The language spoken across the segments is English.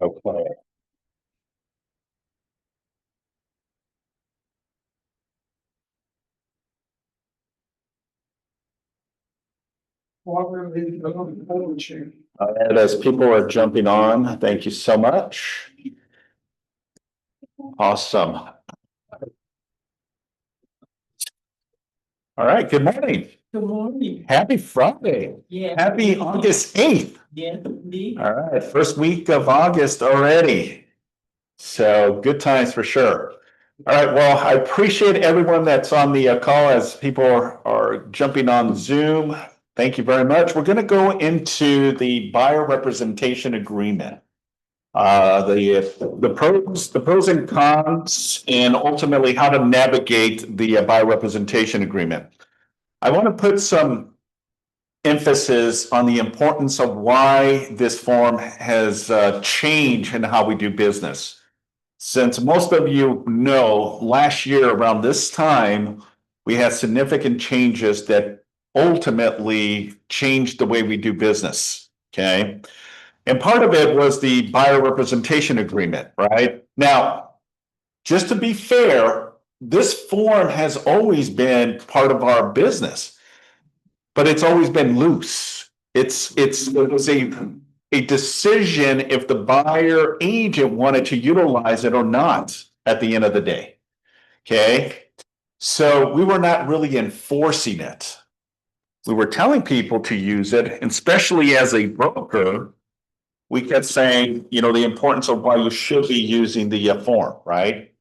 Okay. And as people are jumping on, thank you so much. Awesome. All right, good morning. Good morning. Happy Friday. Yeah. Happy August 8th. Yeah, indeed. All right, first week of August already. So good times for sure. All right, well, I appreciate everyone that's on the call as people are jumping on Zoom. Thank you very much. We're going to go into the buyer representation agreement. The pros and cons, and ultimately how to navigate the buyer representation agreement. I want to put some emphasis on the importance of why this form has changed in how we do business. Since most of you know, last year around this time, we had significant changes that ultimately changed the way we do business. Okay. And part of it was the buyer representation agreement, right? Now, just to be fair, this form has always been part of our business, but it's always been loose. It was a decision if the buyer agent wanted to utilize it or not at the end of the day. Okay. So we were not really enforcing it. We were telling people to use it, and especially as a broker, we kept saying, the importance of why you should be using the form, right?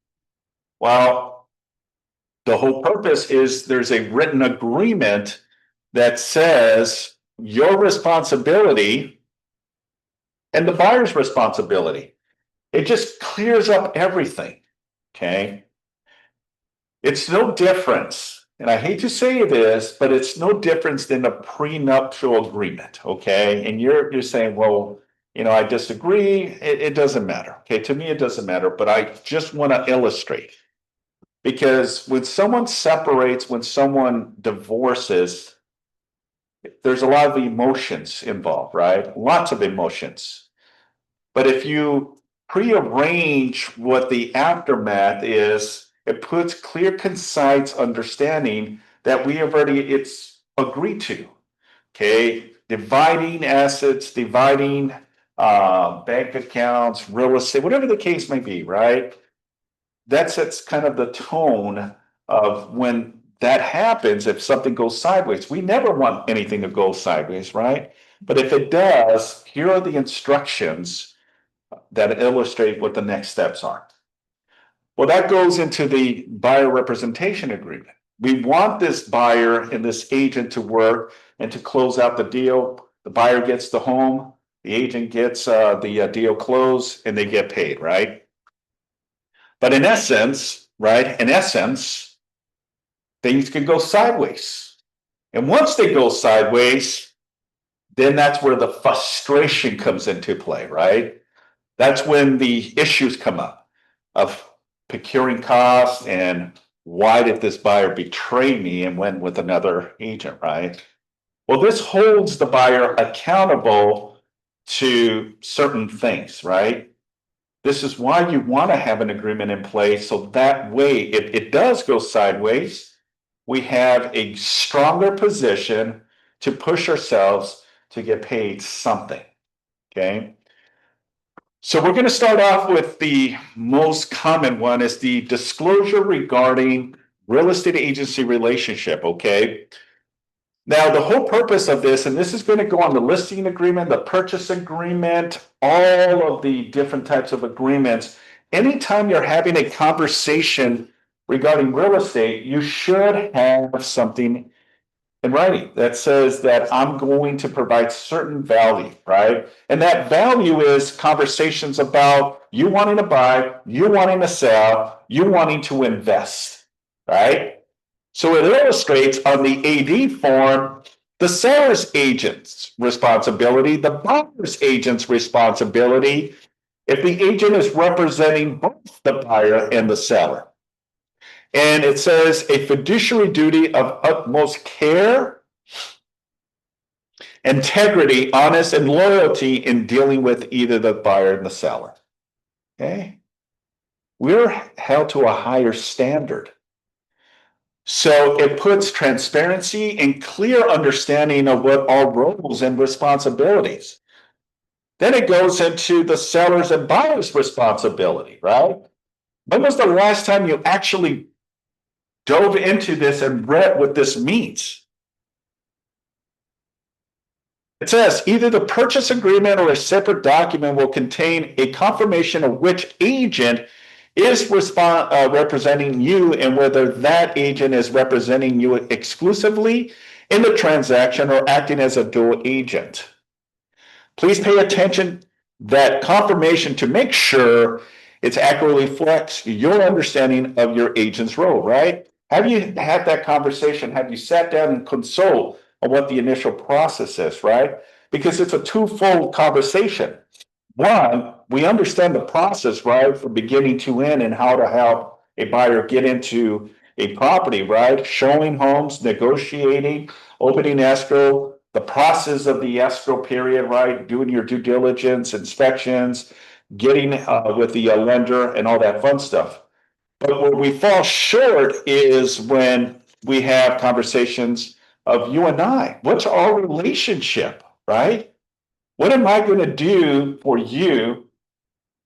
Well, the whole purpose is there's a written agreement that says your responsibility and the buyer's responsibility. It just clears up everything. Okay. It's no difference. And I hate to say this, but it's no difference than a prenuptial agreement. Okay. And you're saying, well, I disagree. It doesn't matter. Okay. To me, it doesn't matter, but I just want to illustrate because when someone separates, when someone divorces, there's a lot of emotions involved, right? Lots of emotions. But if you prearrange what the aftermath is, it puts clear, concise understanding that it's agreed to. Okay. Dividing assets, dividing bank accounts, real estate, whatever the case may be, right? That sets kind of the tone of when that happens. If something goes sideways, we never want anything to go sideways, right? But if it does, here are the instructions that illustrate what the next steps are. Well, that goes into the buyer representation agreement. We want this buyer and this agent to work and to close out the deal. The buyer gets the home, the agent gets the deal closed, and they get paid, right? But in essence, things can go sideways. And once they go sideways, then that's where the frustration comes into play, right? That's when the issues come up of procuring costs and why did this buyer betray me and went with another agent, right? Well, this holds the buyer accountable to certain things, right? This is why you want to have an agreement in place. So that way, if it does go sideways, we have a stronger position to push ourselves to get paid something. Okay. So we're going to start off with the most common one is the disclosure regarding real estate agency relationship. Okay. Now, the whole purpose of this, and this is going to go on the listing agreement, the purchase agreement, all of the different types of agreements. Anytime you're having a conversation regarding real estate, you should have something in writing that says that I'm going to provide certain value, right? And that value is conversations about you wanting to buy, you wanting to sell, you wanting to invest, right? So it illustrates on the AD form, the seller's agent's responsibility, the buyer's agent's responsibility, if the agent is representing both the buyer and the seller. And it says a fiduciary duty of utmost care integrity, honest, and loyalty in dealing with either the buyer and the seller. Okay? We're held to a higher standard. So it puts transparency and clear understanding of what our roles and responsibilities. Then it goes into the seller's and buyer's responsibility, right? When was the last time you actually dove into this and read what this means? It says either the purchase agreement or a separate document will contain a confirmation of which agent is representing you and whether that agent is representing you exclusively in the transaction or acting as a dual agent. Please pay attention that confirmation to make sure it accurately reflects your understanding of your agent's role, right? Have you had that conversation? Have you sat down and consult on what the initial process is, right? Because it's a twofold conversation. One, we understand the process, right, from beginning to end and how to help a buyer get into a property, right? Showing homes, negotiating, opening escrow, the process of the escrow period, right? Doing your due diligence, inspections, getting with the lender and all that fun stuff. But where we fall short is when we have conversations of you and I. What's our relationship, right? What am I going to do for you?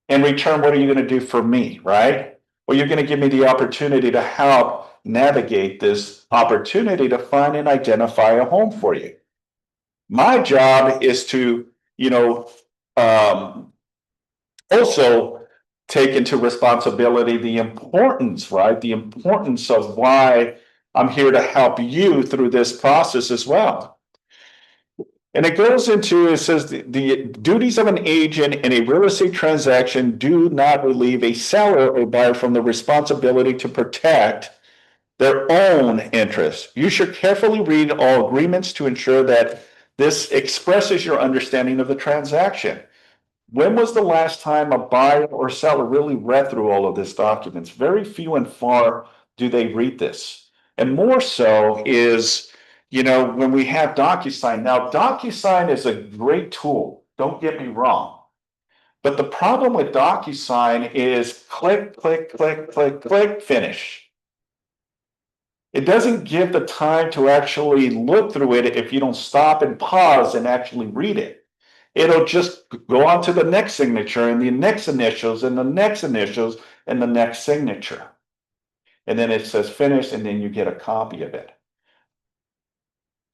In return, what are you going to do for me, right? Well, you're going to give me the opportunity to help navigate this opportunity to find and identify a home for you. My job is to, also take into responsibility the importance, right? The importance of why I'm here to help you through this process as well. And it goes into, it says the duties of an agent in a real estate transaction do not relieve a seller or buyer from the responsibility to protect their own interests. You should carefully read all agreements to ensure that this expresses your understanding of the transaction. When was the last time a buyer or seller really read through all of these documents? Very few and far do they read this. And more so is, when we have DocuSign. Now, DocuSign is a great tool. Don't get me wrong. But the problem with DocuSign is click, click, click, click, click, finish. It doesn't give the time to actually look through it if you don't stop and pause and actually read it. It'll just go on to the next signature and the next initials and the next initials and the next signature. And then it says finish, and then you get a copy of it.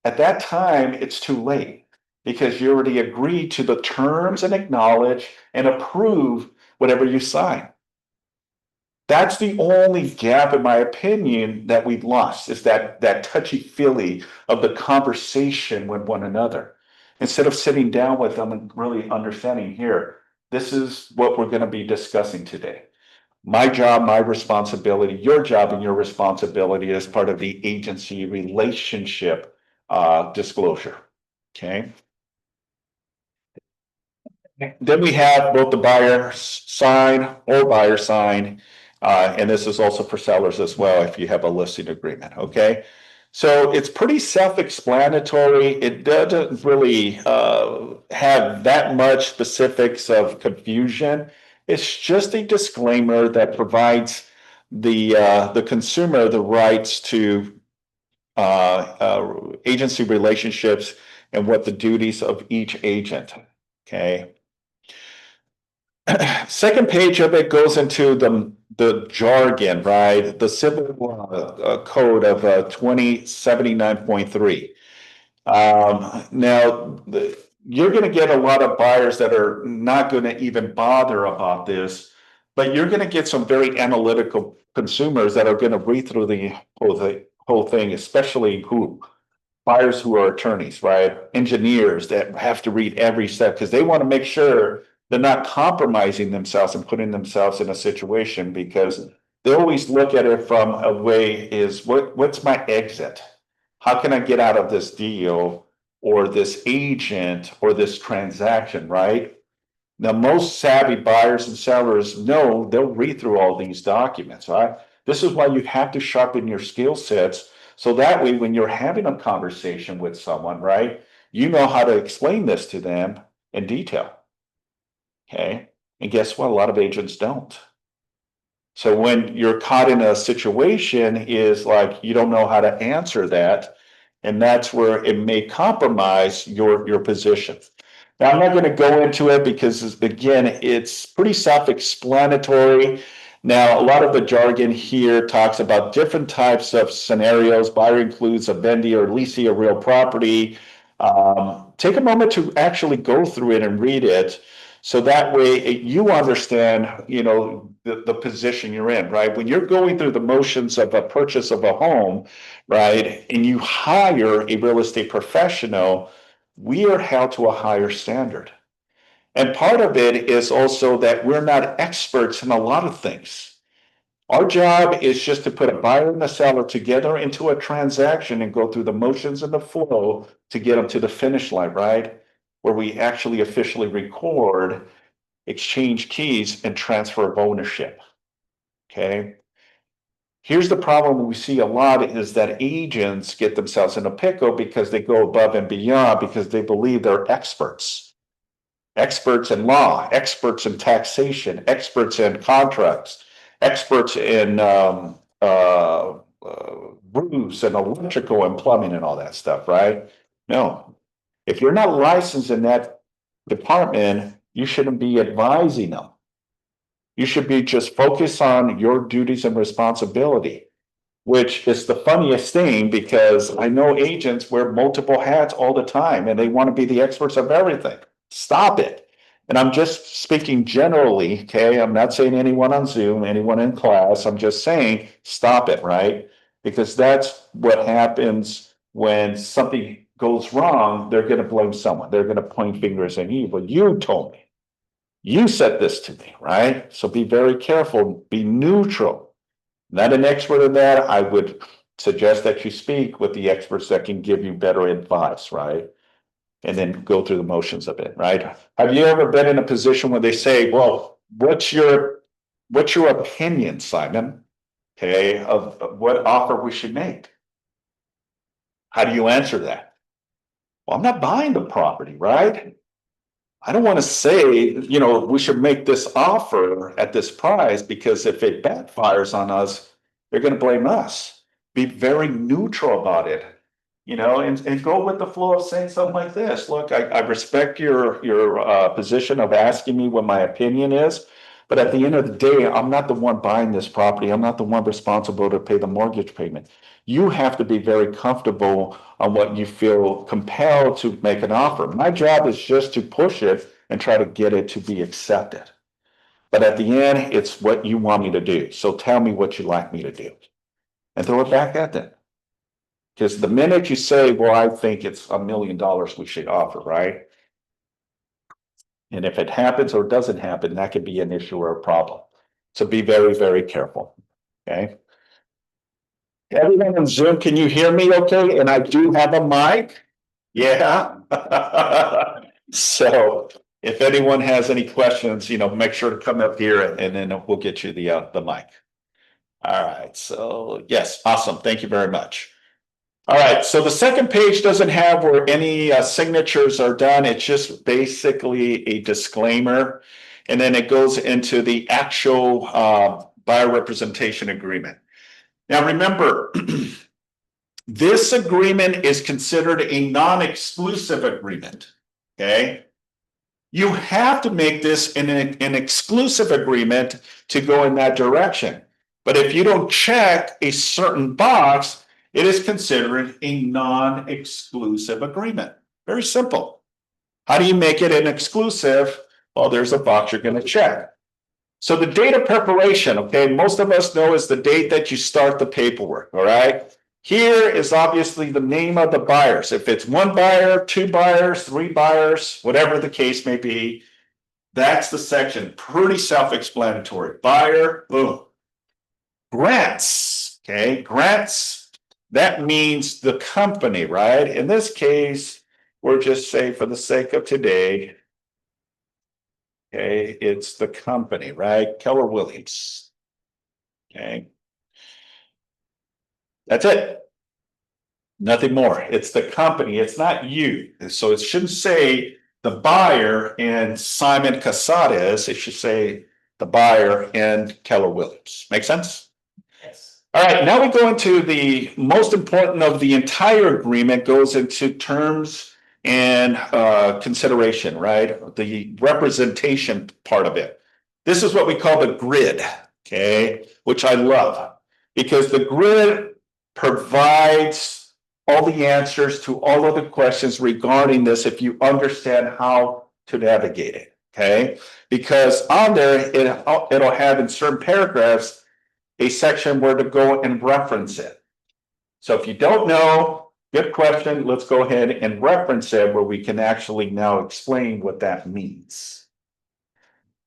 At that time, it's too late because you already agreed to the terms and acknowledge and approve whatever you sign. That's the only gap, in my opinion, that we've lost, is that touchy-feely of the conversation with one another. Instead of sitting down with them and really understanding, here, this is what we're going to be discussing today. My job, my responsibility, your job and your responsibility as part of the agency relationship disclosure. Okay. Then we have both the buyer sign or buyer sign. And this is also for sellers as well if you have a listing agreement, okay? So it's pretty self-explanatory. It doesn't really have that much specifics of confusion. It's just a disclaimer that provides the consumer the rights to agency relationships and what the duties of each agent, okay? Second page of it goes into the jargon, right? The civil code of 2079.3. Now, you're going to get a lot of buyers that are not going to even bother about this, but you're going to get some very analytical consumers that are going to read through the whole thing, especially buyers who are attorneys, right? Engineers that have to read every step because they want to make sure they're not compromising themselves and putting themselves in a situation, because they always look at it from a way is what's my exit? How can I get out of this deal or this agent or this transaction, right? Now, most savvy buyers and sellers know they'll read through all these documents, right? This is why you have to sharpen your skill sets. So that way, when you're having a conversation with someone, right, You know how to explain this to them in detail. Okay, and guess what? A lot of agents don't. So when you're caught in a situation is like you don't know how to answer that, and that's where it may compromise your position. Now, I'm not going to go into it because again, it's pretty self-explanatory. Now, a lot of the jargon here talks about different types of scenarios. Buyer includes a vendee or leasing a real property. Take a moment to actually go through it and read it. So that way you understand, the position you're in, right? When you're going through the motions of a purchase of a home, right? And you hire a real estate professional, we are held to a higher standard. And part of it is also that we're not experts in a lot of things. Our job is just to put a buyer and a seller together into a transaction and go through the motions and the flow to get them to the finish line, right? Where we actually officially record, exchange keys, and transfer of ownership. Okay. Here's the problem we see a lot is that agents get themselves in a pickle because they go above and beyond because they believe they're experts. Experts in law, experts in taxation, experts in contracts, experts in roofs and electrical and plumbing and all that stuff, right? No. If you're not licensed in that department, you shouldn't be advising them. You should be just focused on your duties and responsibility, which is the funniest thing because I know agents wear multiple hats all the time and they want to be the experts of everything. Stop it. And I'm just speaking generally, okay? I'm not saying anyone on Zoom, anyone in class. I'm just saying stop it, right? Because that's what happens when something goes wrong. They're going to blame someone. They're going to point fingers at you. But you told me. You said this to me, right? So be very careful. Be neutral. Not an expert in that. I would suggest that you speak with the experts that can give you better advice, right? And then go through the motions of it, right? Have you ever been in a position where they say, well, what's your opinion, Simon? Okay, of what offer we should make? How do you answer that? Well, I'm not buying the property, right? I don't want to say, we should make this offer at this price because if it backfires on us, they're going to blame us. Be very neutral about it, and go with the flow of saying something like this. Look, I respect your position of asking me what my opinion is, but at the end of the day, I'm not the one buying this property. I'm not the one responsible to pay the mortgage payment. You have to be very comfortable on what you feel compelled to make an offer. My job is just to push it and try to get it to be accepted. But at the end, it's what you want me to do. So tell me what you'd like me to do and throw it back at them. Because the minute you say, well, I think it's $1 million we should offer, right? And if it happens or doesn't happen, that could be an issue or a problem. So be very, very careful. Okay. Everyone on Zoom, can you hear me okay? And I do have a mic. Yeah. So if anyone has any questions, make sure to come up here and then we'll get you the mic. All right. So yes, awesome. Thank you very much. All right. So the second page doesn't have where any signatures are done. It's just basically a disclaimer. And then it goes into the actual buyer representation agreement. Now, remember, this agreement is considered a non-exclusive agreement, okay? You have to make this an exclusive agreement to go in that direction. But if you don't check a certain box, it is considered a non-exclusive agreement. Very simple. How do you make it an exclusive? Well, there's a box you're going to check. So the date of preparation, okay, most of us know is the date that you start the paperwork, all right? Here is obviously the name of the buyers. If it's one buyer, two buyers, three buyers, whatever the case may be, that's the section. Pretty self-explanatory. Buyer, boom. Grants, okay, grants, that means the company, right? In this case, we're just saying for the sake of today, okay, it's the company, right? Keller Williams. Okay. That's it. Nothing more. It's the company. It's not you. And so it shouldn't say the buyer and Simon Casades. It should say the buyer and Keller Williams. Make sense? Yes. All right, now we go into the most important of the entire agreement, goes into terms and consideration, right? The representation part of it. This is what we call the grid, okay, which I love because the grid provides all the answers to all of the questions regarding this if you understand how to navigate it, okay? Because on there, it'll have in certain paragraphs a section where to go and reference it. So if you don't know, good question, let's go ahead and reference it where we can actually now explain what that means.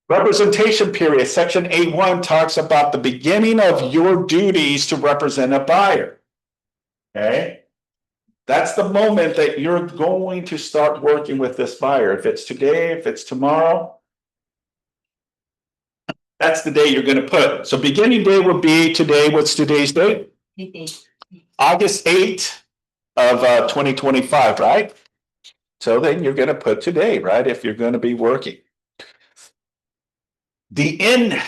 Representation period, section 8.1 talks about the beginning of your duties to represent a buyer. Okay? That's the moment that you're going to start working with this buyer. If it's today, if it's tomorrow, that's the day you're going to put. So beginning day would be today. What's today's date? August 8th of 2025, right? So then you're going to put today, right? If you're going to be working. The end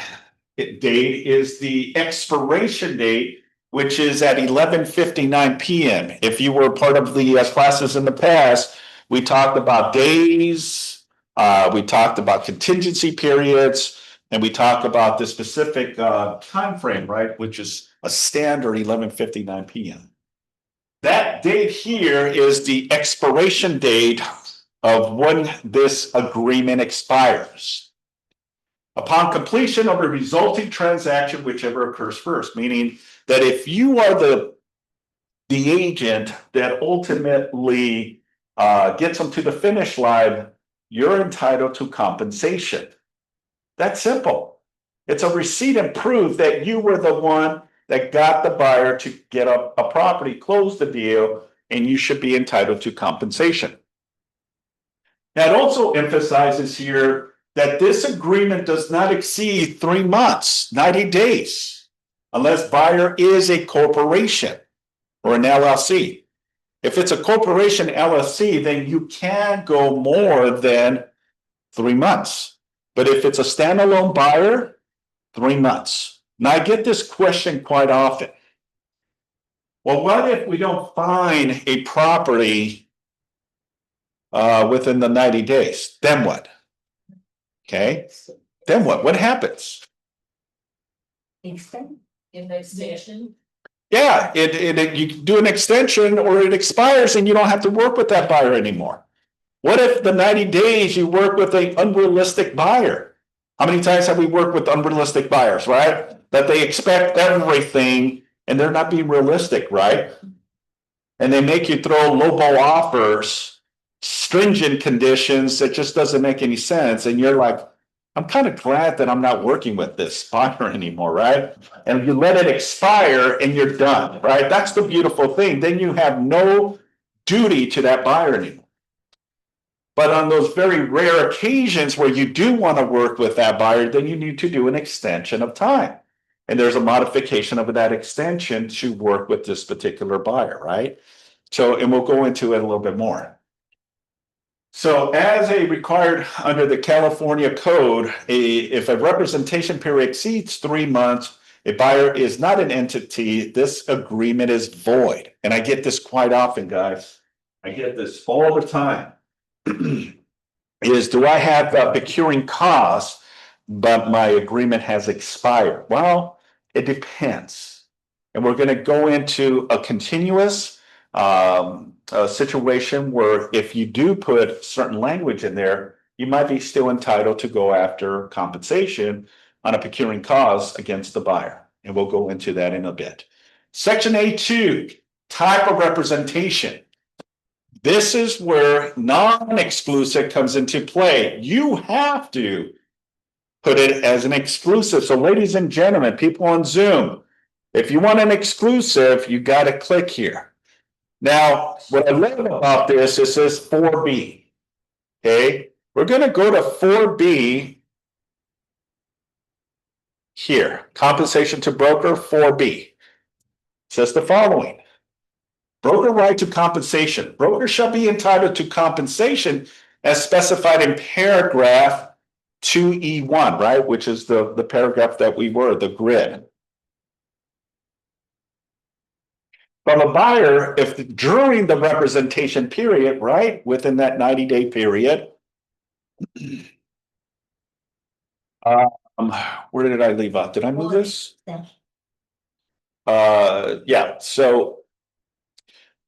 date is the expiration date, which is at 11:59 p.m. If you were part of the classes in the past, we talked about days, we talked about contingency periods, and we talk about the specific time frame, right? Which is a standard 11:59 p.m. That date here is the expiration date of when this agreement expires. Upon completion of a resulting transaction, whichever occurs first, meaning that if you are the agent that ultimately gets them to the finish line, you're entitled to compensation. That's simple. It's a receipt and proof that you were the one that got the buyer to get a property, close the deal, and you should be entitled to compensation. Now, it also emphasizes here that this agreement does not exceed 3 months, 90 days, unless buyer is a corporation or an LLC. If it's a corporation LLC, then you can go more than 3 months. But if it's a standalone buyer, 3 months. Now, I get this question quite often. Well, what if we don't find a property within the 90 days? Then what? Okay, then what? What happens? Extend. In the extension. Yeah, you do an extension or it expires and you don't have to work with that buyer anymore. What if the 90 days you work with an unrealistic buyer? How many times have we worked with unrealistic buyers, right? That they expect everything and they're not being realistic, right? And they make you throw lowball offers, stringent conditions that just doesn't make any sense. And you're like, I'm kind of glad that I'm not working with this buyer anymore, right? And you let it expire and you're done, right? That's the beautiful thing. Then you have no duty to that buyer anymore. But on those very rare occasions where you do want to work with that buyer, then you need to do an extension of time. And there's a modification of that extension to work with this particular buyer, right? So, and we'll go into it a little bit more. So as a required under the California code, if a representation period exceeds 3 months, a buyer is not an entity, this agreement is void. And I get this quite often, guys. I get this all the time. Is do I have procuring costs, but my agreement has expired? Well, it depends. And we're going to go into a continuous a situation where if you do put certain language in there, you might be still entitled to go after compensation on a procuring cause against the buyer. And we'll go into that in a bit. Section A2, type of representation. This is where non-exclusive comes into play. You have to put it as an exclusive. So ladies and gentlemen, people on Zoom, if you want an exclusive, you got to click here. Now, what I love about this, it says 4B. Okay, we're going to go to 4B here. Compensation to broker 4B. It says the following. Broker right to compensation. Broker shall be entitled to compensation as specified in paragraph 2E1, right? Which is the paragraph that we were, the grid. From a buyer, if during the representation period, right, within that 90-day period, where did I leave off? Did I move this? Yeah, so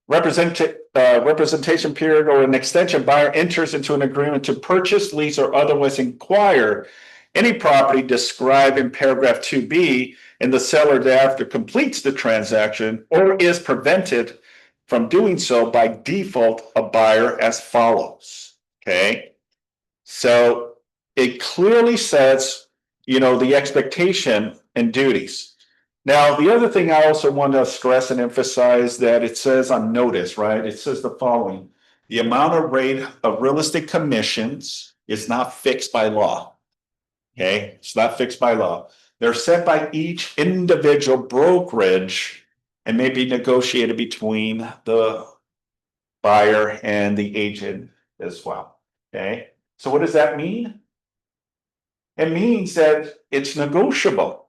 representation period or an extension, buyer enters into an agreement to purchase, lease, or otherwise acquire any property described in paragraph 2B, and the seller thereafter completes the transaction or is prevented from doing so by default of buyer as follows. Okay. So it clearly sets, the expectation and duties. Now, the other thing I also want to stress and emphasize that it says on notice, right? It says the following: the amount of rate of real estate commissions is not fixed by law. Okay, it's not fixed by law. They're set by each individual brokerage and may be negotiated between the buyer and the agent as well. Okay, so what does that mean? It means that it's negotiable.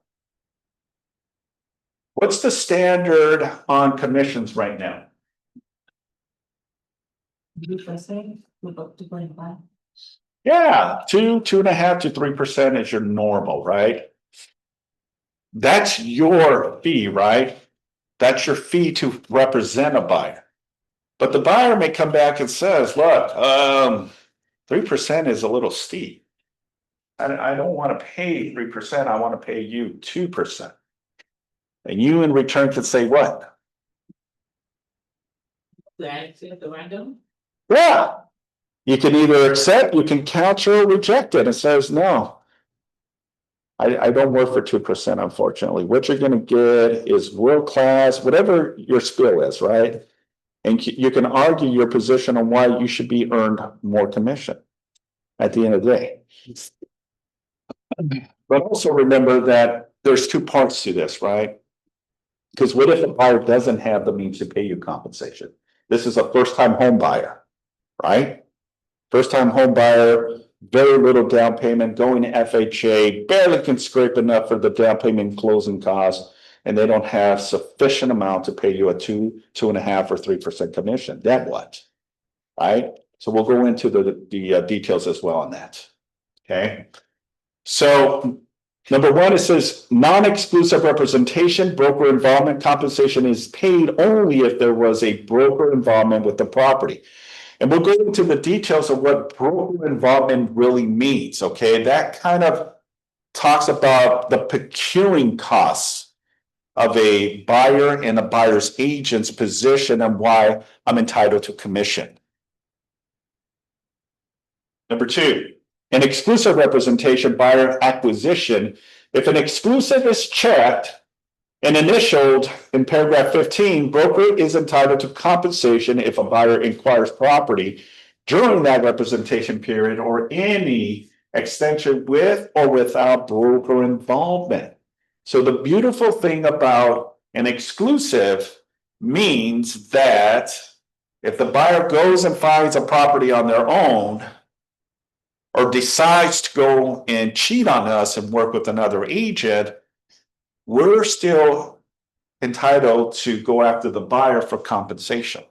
What's the standard on commissions right now? Yeah, 2.5% to 3% is your normal, right? That's your fee, right? That's your fee to represent a buyer. But the buyer may come back and says, look, 3% is a little steep. I don't want to pay 3%. I want to pay you 2%. And you in return can say what? Yeah. You can either accept, you can counter or reject it. It says, no, I don't work for 2%, unfortunately. What you're going to get is world class, whatever your skill is, right? And you can argue your position on why you should be earned more commission at the end of the day. But also remember that there's two parts to this, right? Because what if a buyer doesn't have the means to pay you compensation? This is a first-time home buyer, right? First-time home buyer, very little down payment, going to FHA, barely can scrape enough for the down payment closing costs, and they don't have sufficient amount to pay you a 2.5% or 3% commission. Then what? Right? So we'll go into the details as well on that. Okay. So number one, it says non-exclusive representation, broker involvement compensation is paid only if there was a broker involvement with the property. And we'll go into the details of what broker involvement really means. Okay, that kind of talks about the procuring costs of a buyer and a buyer's agent's position and why I'm entitled to commission. Number two, an exclusive representation buyer acquisition. If an exclusive is checked and initialed in paragraph 15, broker is entitled to compensation if a buyer acquires property during that representation period or any extension with or without broker involvement. So the beautiful thing about an exclusive means that if the buyer goes and finds a property on their own or decides to go and cheat on us and work with another agent, we're still entitled to go after the buyer for compensation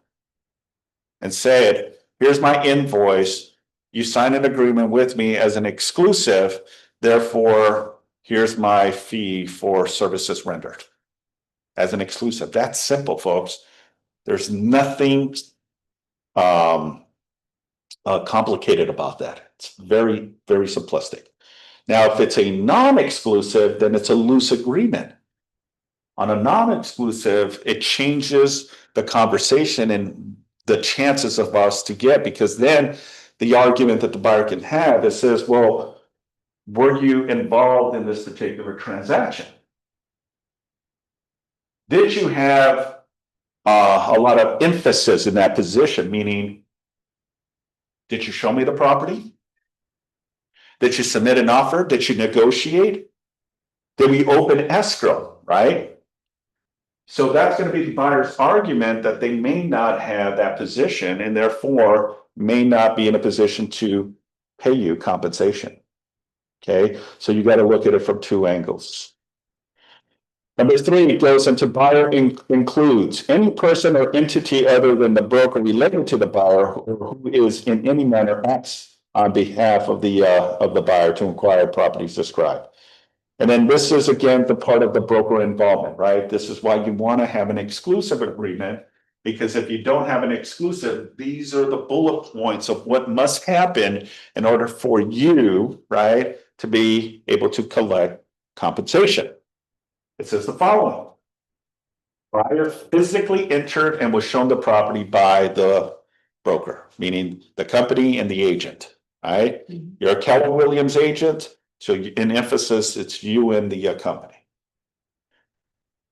and say, here's my invoice. You sign an agreement with me as an exclusive. Therefore, here's my fee for services rendered as an exclusive. That's simple, folks. There's nothing complicated about that. It's very, very simplistic. Now, if it's a non-exclusive, then it's a loose agreement. On a non-exclusive, it changes the conversation and the chances of us to get, because then the argument that the buyer can have, it says, well, were you involved in this particular transaction? Did you have a lot of emphasis in that position? Meaning, did you show me the property? Did you submit an offer? Did you negotiate? Did we open escrow, right? So that's gonna be the buyer's argument that they may not have that position and therefore may not be in a position to pay you compensation. Okay, so you gotta look at it from two angles. Number three goes into includes any person or entity other than the broker related to the buyer or who is in any manner acts on behalf of the buyer to acquire properties described. And then this is again the part of the broker involvement, right? This is why you want to have an exclusive agreement, because if you don't have an exclusive, these are the bullet points of what must happen in order for you, right, to be able to collect compensation. It says the following. Buyer physically entered and was shown the property by the broker, meaning the company and the agent, right? You're a Keller Williams agent, so in emphasis, it's you and the company.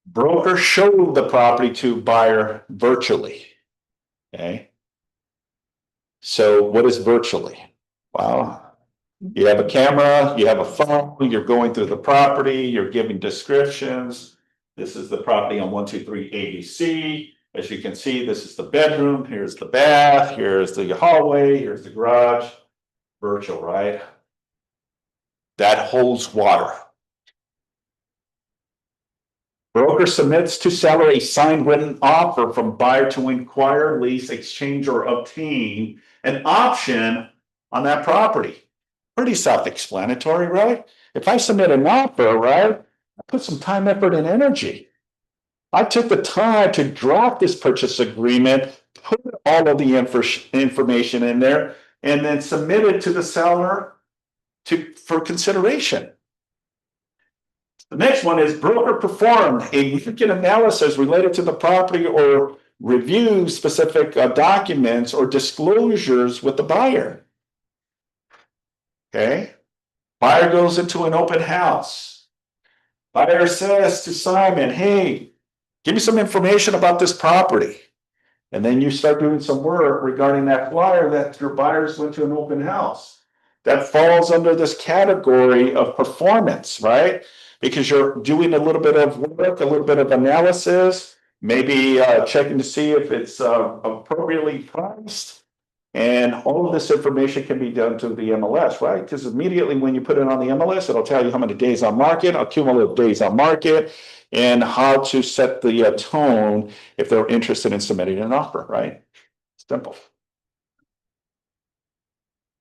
Broker showed the property to buyer virtually, okay? So what is virtually? Well, you have a camera, you have a phone, you're going through the property, you're giving descriptions. This is the property on 123 ABC. As you can see, this is the bedroom, here's the bath, here's the hallway, here's the garage. Virtual, right? That holds water. Broker submits to seller a signed written offer from buyer to inquire, lease, exchange, or obtain an option on that property. Pretty self-explanatory, right? If I submit an offer, right, I put some time, effort, and energy. I took the time to draft this purchase agreement, put all of the information in there, and then submit it to the seller for consideration. The next one is broker performed a market analysis related to the property or review specific documents or disclosures with the buyer. Okay. Buyer goes into an open house. Buyer says to Simon, hey, give me some information about this property. And then you start doing some work regarding that flyer that your buyers went to an open house. That falls under this category of performance, right? Because you're doing a little bit of work, a little bit of analysis, maybe checking to see if it's appropriately priced. And all of this information can be done to the MLS, right? Because immediately when you put it on the MLS, it'll tell you how many days on market, cumulative days on market, and how to set the tone if they're interested in submitting an offer, right? Simple.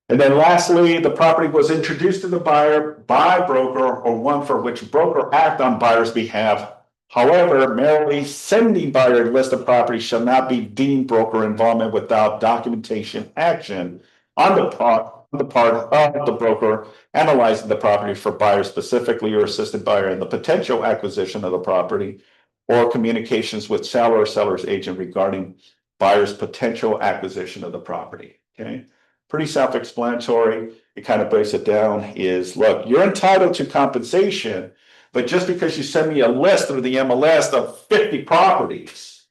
And then lastly, the property was introduced to the buyer by broker or one for which broker act on buyer's behalf. However, merely sending buyer list of property shall not be deemed broker involvement without documentation action on the part of the broker analyzing the property for buyer specifically or assisted buyer in the potential acquisition of the property or communications with seller or seller's agent regarding buyer's potential acquisition of the property. Okay. Pretty self-explanatory. It kind of breaks it down is, look, you're entitled to compensation, but just because you send me a list through the MLS of 50 properties,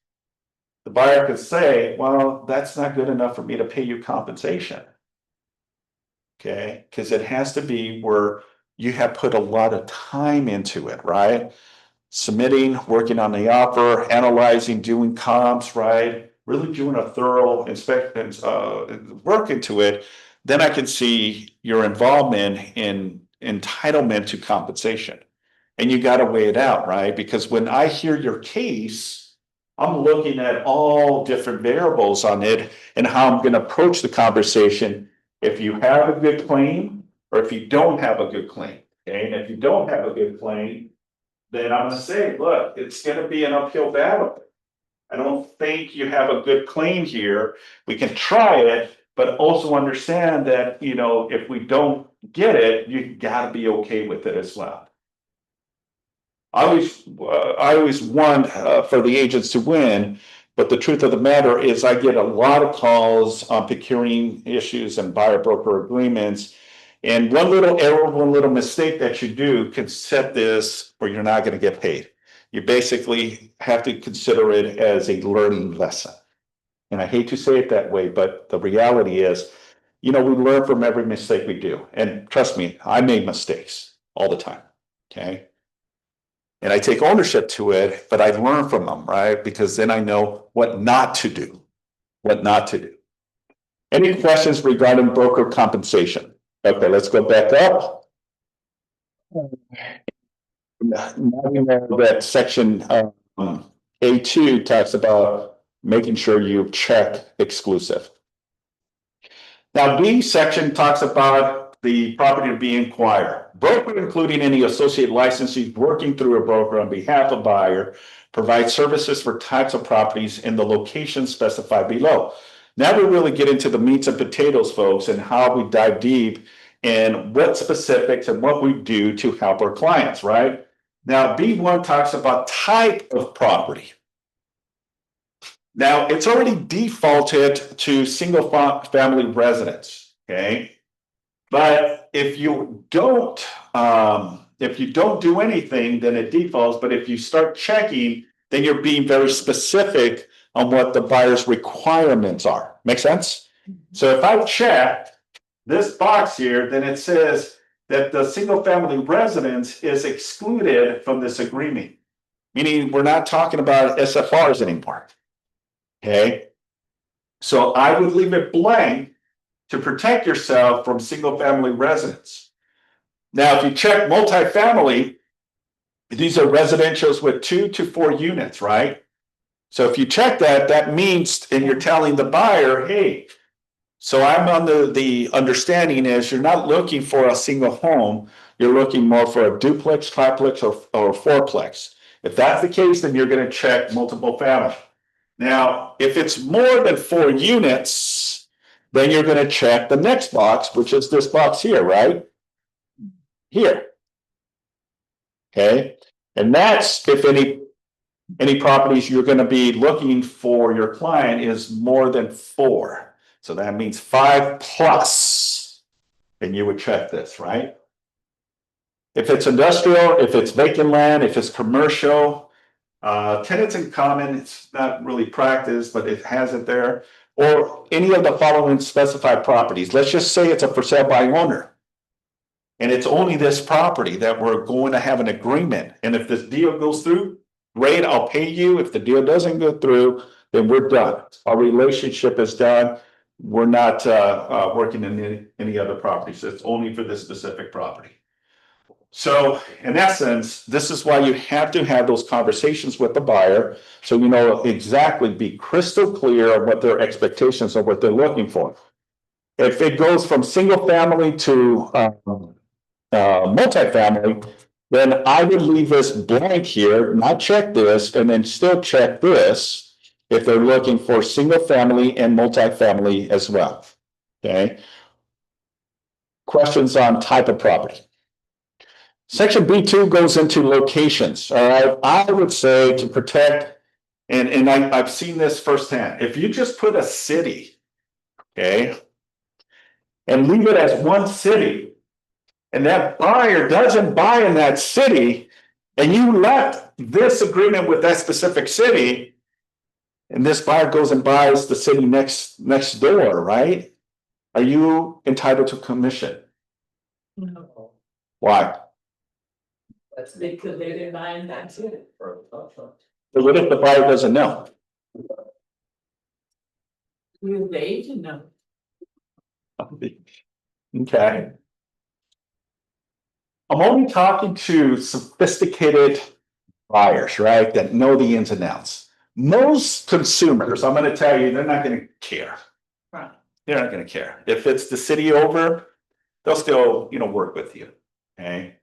the buyer could say, well, that's not good enough for me to pay you compensation. Okay, because it has to be where you have put a lot of time into it, right? Submitting, working on the offer, analyzing, doing comps, right? Really doing a thorough inspection, work into it, then I can see your involvement in entitlement to compensation. And you got to weigh it out, right? Because when I hear your case, I'm looking at all different variables on it and how I'm going to approach the conversation. If you have a good claim or if you don't have a good claim, okay? And if you don't have a good claim, then I'm going to say, look, it's going to be an uphill battle. I don't think you have a good claim here. We can try it, but also understand that, you know, if we don't get it, you got to be okay with it as well. I always want for the agents to win, but the truth of the matter is I get a lot of calls on procuring issues and buyer broker agreements. And one little error, one little mistake that you do can set this where you're not going to get paid. You basically have to consider it as a learning lesson. And I hate to say it that way, but the reality is, you know, we learn from every mistake we do. And trust me, I made mistakes all the time. Okay. and I take ownership to it, but I learn from them, right? Because then I know what not to do, what not to do. Any questions regarding broker compensation? Okay, let's go back up. Now we know that section A2 talks about making sure you check exclusive. Now, B section talks about the property to be acquired. Broker, including any associate licensees working through a broker on behalf of buyer, provide services for types of properties in the location specified below. Now we really get into the meats and potatoes, folks, and how we dive deep and what specifics and what we do to help our clients, right? Now, B1 talks about type of property. Now, it's already defaulted to single family residence, okay? But if you don't do anything, then it defaults. But if you start checking, then you're being very specific on what the buyer's requirements are. Make sense? So if I check this box here, then it says that the single family residence is excluded from this agreement, meaning we're not talking about SFRs anymore. Okay, so I would leave it blank to protect yourself from single family residence. Now, if you check multifamily, these are residentials with 2 to 4 units, right? So if you check that, that means, and you're telling the buyer, hey, so I'm on the understanding is you're not looking for a single home, you're looking more for a duplex, triplex, or fourplex. If that's the case, then you're going to check multiple family. Now, if it's more than 4 units, then you're going to check the next box, which is this box here, right? Here. Okay. And that's if any properties you're going to be looking for your client is more than 4. So that means 5 plus. And you would check this, right? If it's industrial, if it's vacant land, if it's commercial, tenants in common, it's not really practiced, but it has it there. Or any of the following specified properties. Let's just say it's a for sale by owner. And it's only this property that we're going to have an agreement. And if this deal goes through, great, I'll pay you. If the deal doesn't go through, then we're done. Our relationship is done. We're not working in any other properties. It's only for this specific property. So in essence, this is why you have to have those conversations with the buyer. So you know exactly, be crystal clear on what their expectations are, what they're looking for. If it goes from single family to multifamily, then I would leave this blank here, not check this, and then still check this if they're looking for single family and multifamily as well. Okay. Questions on type of property. Section B2 goes into locations. All right. I would say to protect, and I've seen this firsthand. If you just put a city, okay, and leave it as one city, and that buyer doesn't buy in that city, and you left this agreement with that specific city, and this buyer goes and buys the city next door, right? Are you entitled to commission? No, Why? that's because they didn't mind that too. But what if the buyer doesn't know? You they to know. Okay. I'm only talking to sophisticated buyers, right? That know the ins and outs. Most consumers, I'm going to tell you, they're not going to care. Right. They're not going to care. If it's the city over, they'll still, work with you. Okay.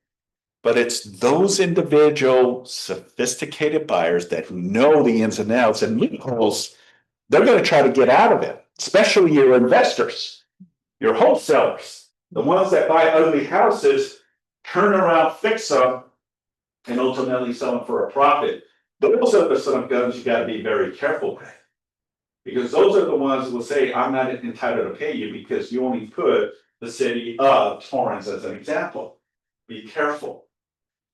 But it's those individual sophisticated buyers that know the ins and outs and loopholes, they're going to try to get out of it, especially your investors, your wholesalers, the ones that buy ugly houses, turn around, fix them, and ultimately sell them for a profit. Those are the son of guns you got to be very careful with. Because those are the ones who will say, I'm not entitled to pay you because you only put the city of Torrance as an example. Be careful.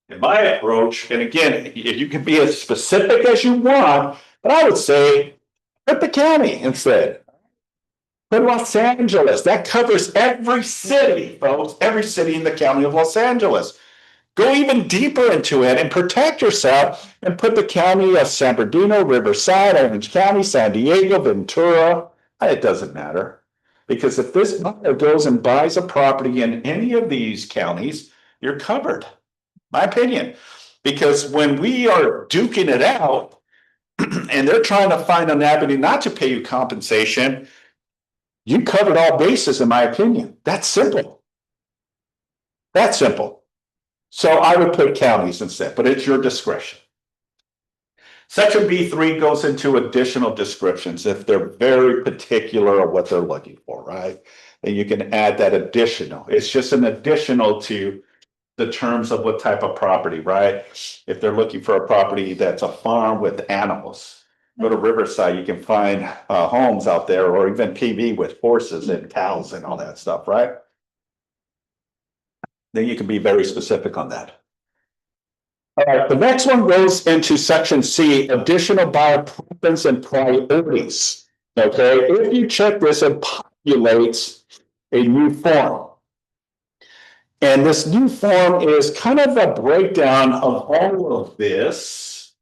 In my approach, and again, you can be as specific as you want, but I would say put the county instead. Put Los Angeles. That covers every city, folks, every city in the county of Los Angeles. Go even deeper into it and protect yourself and put the county of San Bernardino, Riverside, Orange County, San Diego, Ventura. It doesn't matter. Because if this buyer goes and buys a property in any of these counties, you're covered. My opinion. Because when we are duking it out and they're trying to find an avenue not to pay you compensation, you covered all bases, in my opinion. That's simple. That's simple. So I would put counties instead, but it's your discretion. Section B3 goes into additional descriptions if they're very particular of what they're looking for, right? And you can add that additional. It's just an additional to the terms of what type of property, right? If they're looking for a property that's a farm with animals, go to Riverside, you can find homes out there, or even PV with horses and cows and all that stuff, right? Then you can be very specific on that. All right, the next one goes into section C, additional buyer preference and priorities. Okay, if you check this, it populates a new form. And this new form is kind of a breakdown of all of this,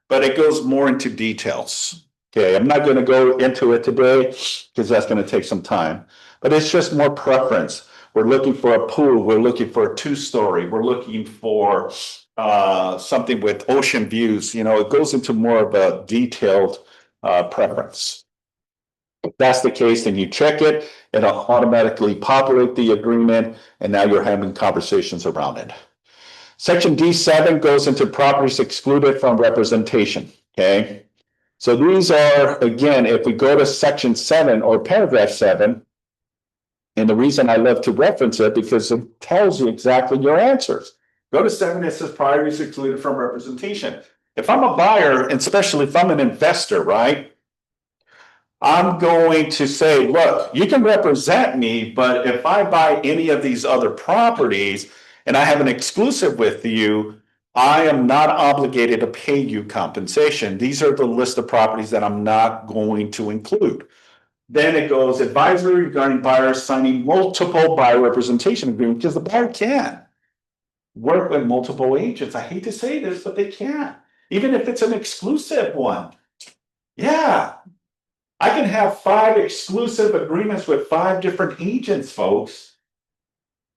but it goes more into details. Okay, I'm not going to go into it today because that's going to take some time, but it's just more preference. We're looking for a pool. We're looking for a 2-story. We're looking for something with ocean views. You know, it goes into more of a detailed preference. If that's the case, then you check it. It'll automatically populate the agreement, and now you're having conversations around it. Section D7 goes into properties excluded from representation. Okay, so these are, again, if we go to section 7 or paragraph 7. And the reason I love to reference it because it tells you exactly your answers. Go to 7, it says priorities excluded from representation. If I'm a buyer, and especially if I'm an investor, right? I'm going to say, look, you can represent me, but if I buy any of these other properties and I have an exclusive with you, I am not obligated to pay you compensation. These are the list of properties that I'm not going to include. Then it goes advisory regarding buyers signing multiple buyer representation agreements, because the buyer can work with multiple agents. I hate to say this, but they can, even if it's an exclusive one. Yeah, I can have 5 exclusive agreements with 5 different agents, folks.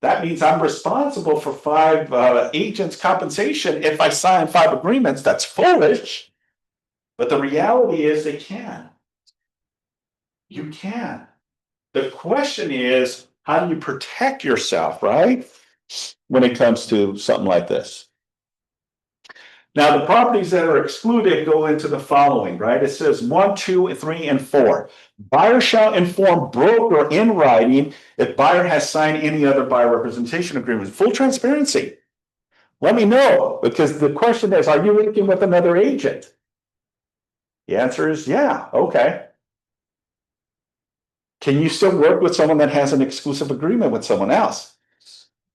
That means I'm responsible for 5 agents' compensation if I sign 5 agreements. That's foolish. But the reality is they can. You can. The question is, how do you protect yourself, right? When it comes to something like this. Now, the properties that are excluded go into the following, right? It says 1, 2, 3, and 4. Buyer shall inform broker in writing if buyer has signed any other buyer representation agreement. Full transparency. Let me know, because the question is, are you working with another agent? The answer is yeah, okay. Can you still work with someone that has an exclusive agreement with someone else?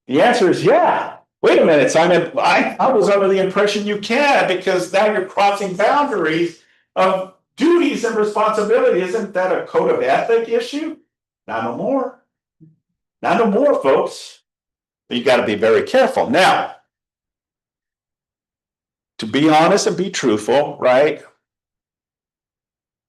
The answer is yeah. Wait a minute, Simon, I was under the impression you can, because now you're crossing boundaries of duties and responsibility. Isn't that a code of ethic issue? Not no more. Not no more, folks. But you got to be very careful. Now, to be honest and be truthful, right?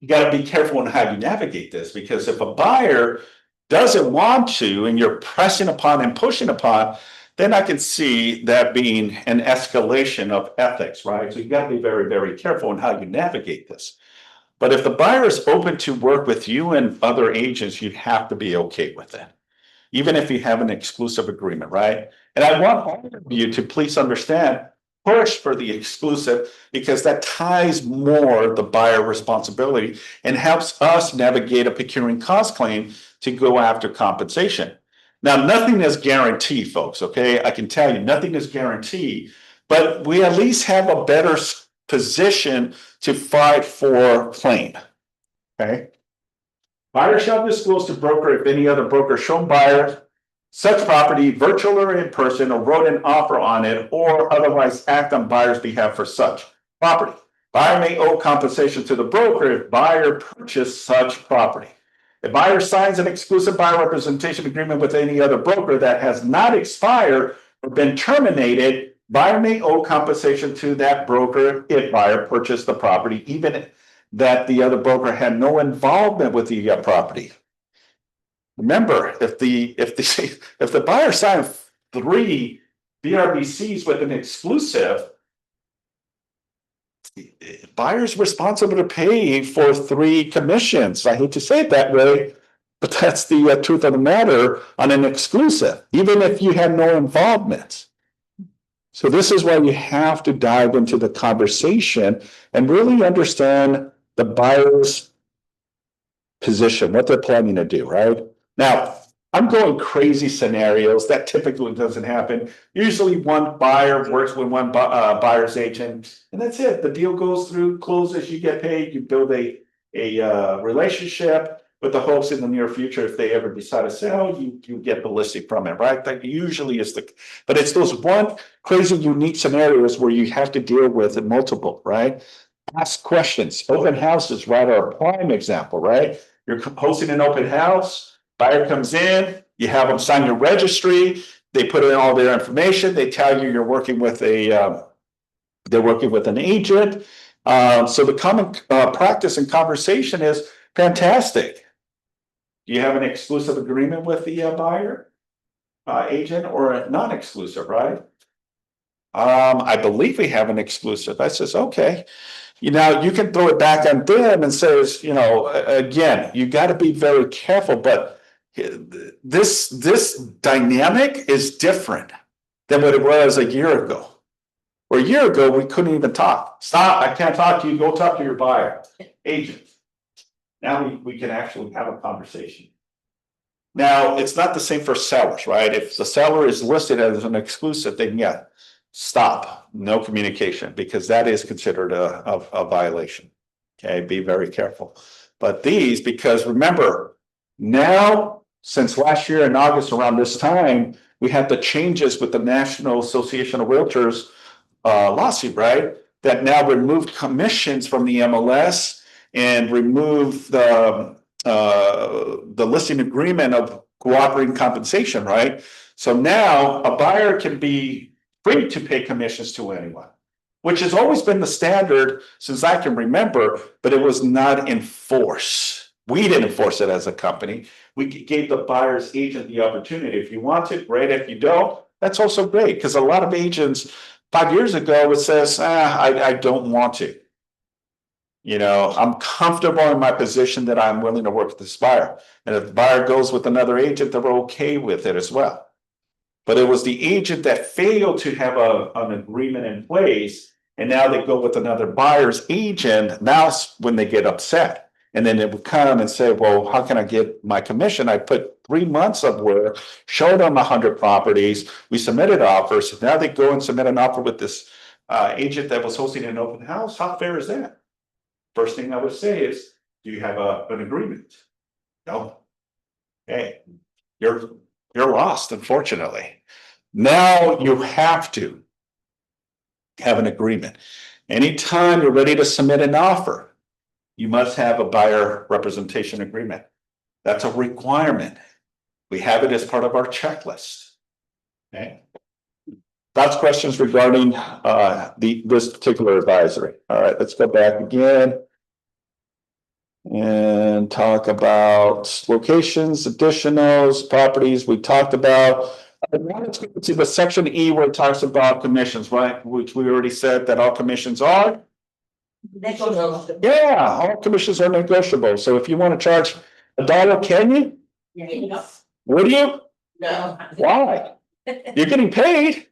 You got to be careful in how you navigate this, because if a buyer doesn't want to and you're pressing upon and pushing upon, then I can see that being an escalation of ethics, right? So you got to be very, very careful in how you navigate this. But if the buyer is open to work with you and other agents, you have to be okay with it, even if you have an exclusive agreement, right? And I want all of you to please understand, push for the exclusive, because that ties more the buyer responsibility and helps us navigate a procuring cost claim to go after compensation. Now, nothing is guaranteed, folks, okay? I can tell you nothing is guaranteed, but we at least have a better position to fight for claim, okay? Buyer shall disclose to broker if any other broker shown buyer such property, virtual or in person, or wrote an offer on it, or otherwise act on buyer's behalf for such property. Buyer may owe compensation to the broker if buyer purchased such property. If buyer signs an exclusive buyer representation agreement with any other broker that has not expired or been terminated, buyer may owe compensation to that broker if buyer purchased the property, even that the other broker had no involvement with the property. Remember, if the buyer signed 3 BRBCs with an exclusive, buyer's responsible to pay for 3 commissions. I hate to say it that way, but that's the truth of the matter on an exclusive, even if you had no involvement. So this is why you have to dive into the conversation and really understand the buyer's position, what they're planning to do, right? Now, I'm going crazy scenarios. That typically doesn't happen. Usually one buyer works with one buyer's agent, and that's it. The deal goes through, closes, you get paid, you build a relationship with the hopes in the near future, if they ever decide to sell, you get the listing from it, right? That usually is but it's those one crazy unique scenarios where you have to deal with it multiple, right? Ask questions. Open houses, right, are a prime example, right? You're hosting an open house. Buyer comes in, you have them sign your registry, they put in all their information, they tell you you're working with they're working with an agent. So the common practice and conversation is fantastic. Do you have an exclusive agreement with the buyer, agent, or a non-exclusive, right? I believe we have an exclusive. I says, okay. You know, you can throw it back on them and says, you know, again, you got to be very careful, but this dynamic is different than what it was a year ago. Or a year ago, we couldn't even talk. Stop, I can't talk to you, go talk to your buyer, agent. Now we can actually have a conversation. Now, it's not the same for sellers, right? If the seller is listed as an exclusive, then yeah, stop, no communication, because that is considered a violation. Okay, be very careful. But these, because remember, now, since last year in August around this time, we had the changes with the National Association of Realtors lawsuit, right? That now removed commissions from the MLS and removed the listing agreement of cooperating compensation, right? So now a buyer can be free to pay commissions to anyone, which has always been the standard since I can remember, but it was not enforced. We didn't enforce it as a company. We gave the buyer's agent the opportunity. If you want it, great. If you don't, that's also great. Because a lot of agents 5 years ago, it says, I don't want to. You know, I'm comfortable in my position that I'm willing to work with this buyer. And if the buyer goes with another agent, they're okay with it as well. But it was the agent that failed to have an agreement in place. And now they go with another buyer's agent. Now when they get upset. And then it would come and say, well, how can I get my commission? I put 3 months of work, showed them 100 properties. We submitted offers. So now they go and submit an offer with this agent that was hosting an open house. How fair is that? First thing I would say is, do you have an agreement? No. Hey, you're lost, unfortunately. Now you have to have an agreement. Anytime you're ready to submit an offer, you must have a buyer representation agreement. That's a requirement. We have it as part of our checklist. Okay. Lots of questions regarding this particular advisory. All right, let's go back again and talk about locations, additionals, properties we talked about. Now let's go to the section E where it talks about commissions, right? Which we already said that all commissions are. Yeah, all commissions are negotiable. So if you want to charge $1, can you? Yeah. Would you? No. Why? You're getting paid.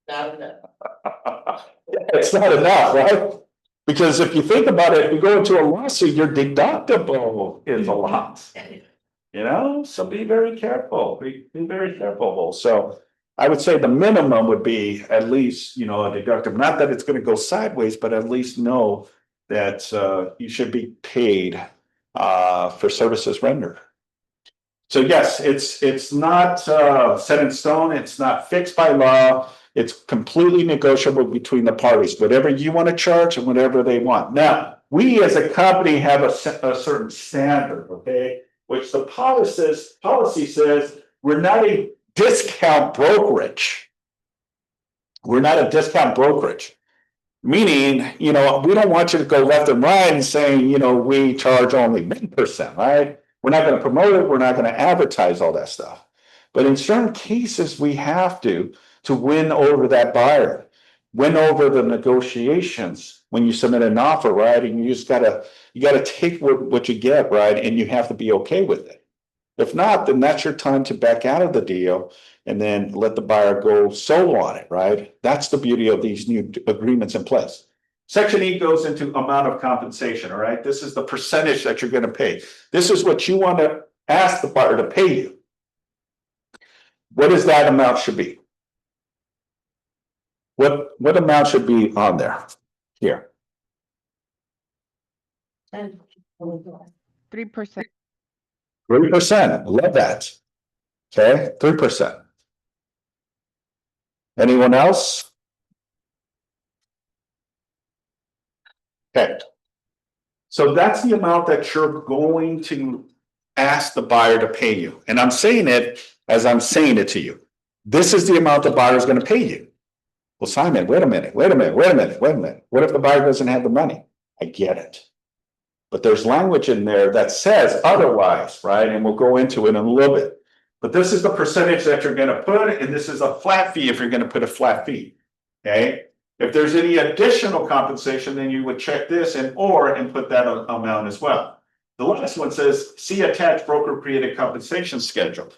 Not enough. It's not enough, right? Because if you think about it, if you go into a lawsuit, your deductible is a lot. You know, so be very careful. Be very careful. So I would say the minimum would be at least, you know, a deductible. Not that it's going to go sideways, but at least know that you should be paid for services rendered. So yes, it's not set in stone. It's not fixed by law. It's completely negotiable between the parties, whatever you want to charge and whatever they want. Now, we as a company have a certain standard, okay, which the policy says we're not a discount brokerage. We're not a discount brokerage. Meaning, we don't want you to go left and right and saying, we charge only 1%, right? We're not going to promote it. We're not going to advertise all that stuff. But in certain cases, we have to win over that buyer, win over the negotiations when you submit an offer, right? And you gotta take what you get, right? And you have to be okay with it. If not, then that's your time to back out of the deal and then let the buyer go solo on it, right? That's the beauty of these new agreements in place. Section E goes into amount of compensation, all right? This is the percentage that you're going to pay. This is what you want to ask the buyer to pay you. What is that amount should be? What amount should be on there? Here. 3%. 3%. Love that. Okay, 3%. Anyone else? Okay. So that's the amount that you're going to ask the buyer to pay you. And I'm saying it as I'm saying it to you. This is the amount the buyer is going to pay you. Well, Simon, wait a minute. What if the buyer doesn't have the money? I get it. But there's language in there that says otherwise, right? And we'll go into it in a little bit. But this is the percentage that you're going to put, and this is a flat fee if you're going to put a flat fee. Okay. If there's any additional compensation, then you would check this and put that amount as well. The last one says, see attached broker created compensation schedule.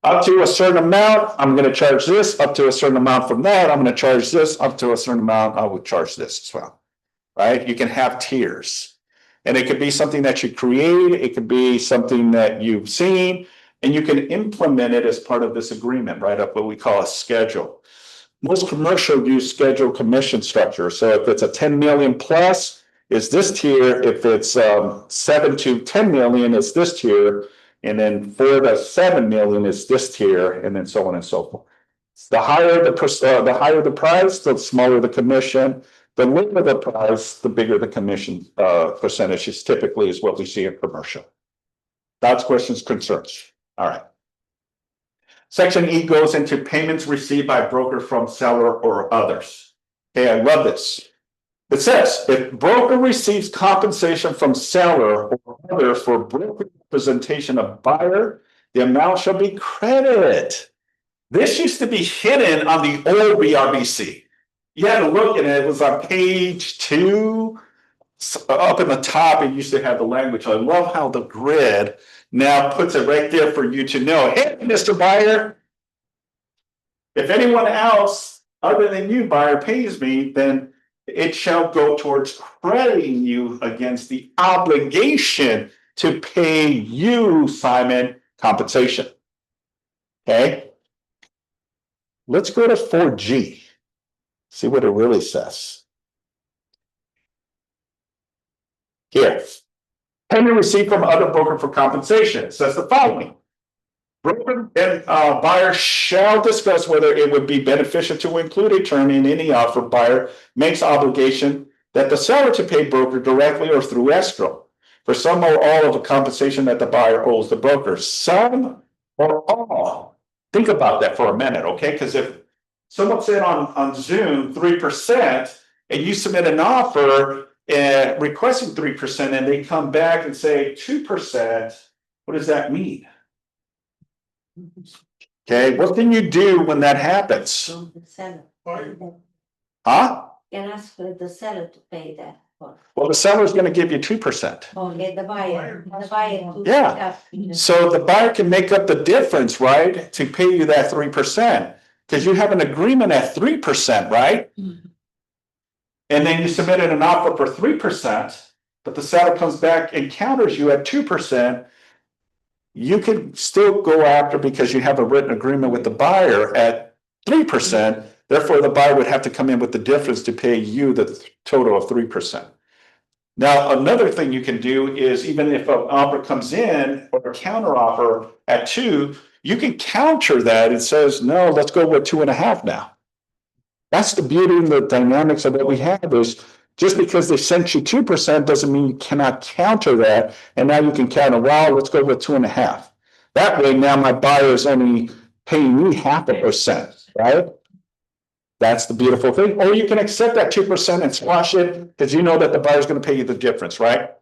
Up to a certain amount, I'm going to charge this. Up to a certain amount from that, I'm going to charge this. Up to a certain amount, I would charge this as well. Right? You can have tiers. And it could be something that you create. It could be something that you've seen. And you can implement it as part of this agreement, right? Up what we call a schedule. Most commercial use schedule commission structure. So if it's a 10 million plus, is this tier. If it's 7 to 10 million, it's this tier. And then 4 to 7 million is this tier, and then so on and so forth. The higher the price, the smaller the commission. The lower the price, the bigger the commission percentage is typically is what we see in commercial. Thoughts, questions, concerns? All right. Section E goes into payments received by broker from seller or others. Okay, I love this. It says, if broker receives compensation from seller or other for broker representation of buyer, the amount shall be credited. This used to be hidden on the old BRBC. You had to look at it. It was on page 2. Up in the top, it used to have the language. I love how the grid now puts it right there for you to know. Hey, Mr. Buyer, if anyone else other than you, buyer, pays me, then it shall go towards crediting you against the obligation to pay you, Simon, compensation. Okay. Let's go to 4G. See what it really says. Here. Payment received from other broker for compensation. It says the following. Broker and buyer shall discuss whether it would be beneficial to include a term in any offer. Buyer makes obligation that the seller to pay broker directly or through escrow for some or all of the compensation that the buyer owes the broker. Some or all. Think about that for a minute, okay? Because if someone said on Zoom 3%, and you submit an offer requesting 3%, and they come back and say 2%, what does that mean? Okay, what can you do when that happens? The seller. Huh? Can ask for the seller to pay that. Well, the seller's going to give you 2%. Or get the buyer. The buyer. To Yeah. So the buyer can make up the difference, right? To pay you that 3%. Because you have an agreement at 3%, right? Mhm. And then you submitted an offer for 3%, but the seller comes back and counters you at 2%. You can still go after because you have a written agreement with the buyer at 3%. Therefore, the buyer would have to come in with the difference to pay you the total of 3%. Now, another thing you can do is even if an offer comes in or a counter offer at 2, you can counter that. It says, no, let's go with 2.5 now. That's the beauty and the dynamics of what we have is just because they sent you 2% doesn't mean you cannot counter that. And now you can counter, well, let's go with 2.5. That way, now my buyer is only paying me 0.5%, right? That's the beautiful thing. Or you can accept that 2% and squash it because you know that the buyer's going to pay you the difference, right?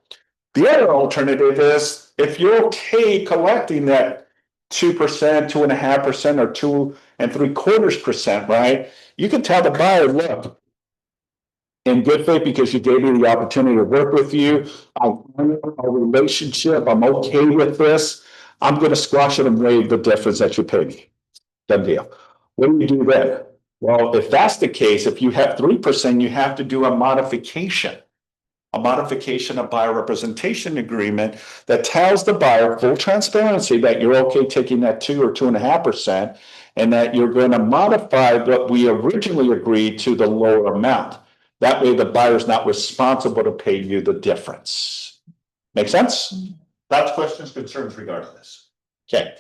The other alternative is if you're okay collecting that 2%, 2.5%, or 2.75%, right? You can tell the buyer, look, in good faith, because you gave me the opportunity to work with you, I honor our relationship, I'm okay with this. I'm going to squash it and waive the difference that you pay me. Done deal. What do you do then? Well, if that's the case, if you have 3%, you have to do a modification of buyer representation agreement that tells the buyer full transparency that you're okay taking that 2 or 2.5%, and that you're going to modify what we originally agreed to the lower amount. That way the buyer's not responsible to pay you the difference. Make sense? That's questions, concerns regarding this. Okay.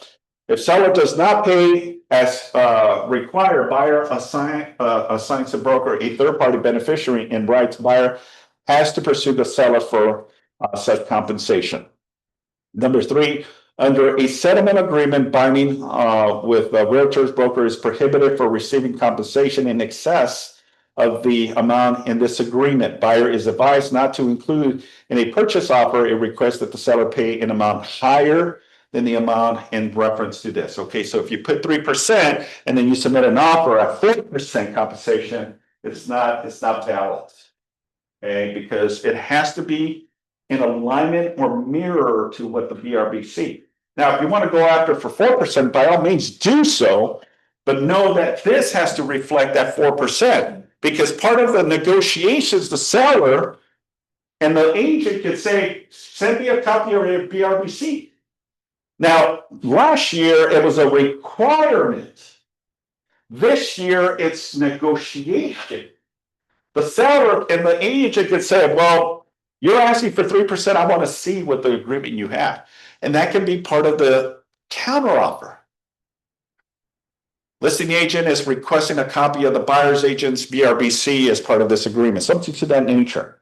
If seller does not pay as required, buyer assigns the broker a third-party beneficiary and writes buyer has to pursue the seller for such compensation. Number 3, under a settlement agreement binding with a realtor's broker is prohibited for receiving compensation in excess of the amount in this agreement. Buyer is advised not to include in a purchase offer a request that the seller pay an amount higher than the amount in reference to this. Okay, so if you put 3% and then you submit an offer at 4% compensation, it's not valid. Okay, because it has to be in alignment or mirror to what the BRBC. Now, if you want to go after for 4%, by all means do so, but know that this has to reflect that 4%, because part of the negotiations, the seller and the agent could say, send me a copy of your BRBC. Now, last year it was a requirement. This year it's negotiation. The seller and the agent could say, well, you're asking for 3%. I want to see what the agreement you have. And that can be part of the counteroffer. Listing agent is requesting a copy of the buyer's agent's BRBC as part of this agreement, something to that nature.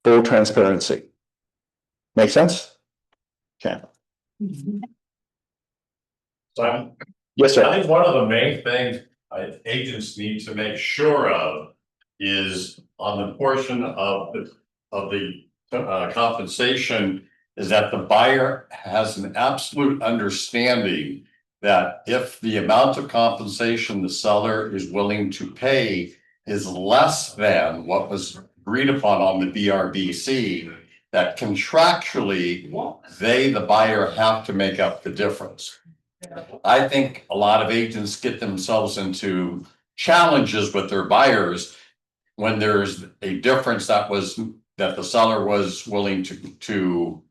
Full transparency. Make sense? Okay. So Yes, I sir. think one of the main things agents need to make sure of is on the portion of the compensation is that the buyer has an absolute understanding that if the amount of compensation the seller is willing to pay is less than what was agreed upon on the BRBC, that contractually they, the buyer, have to make up the difference. I think a lot of agents get themselves into challenges with their buyers when there's a difference that the seller was willing to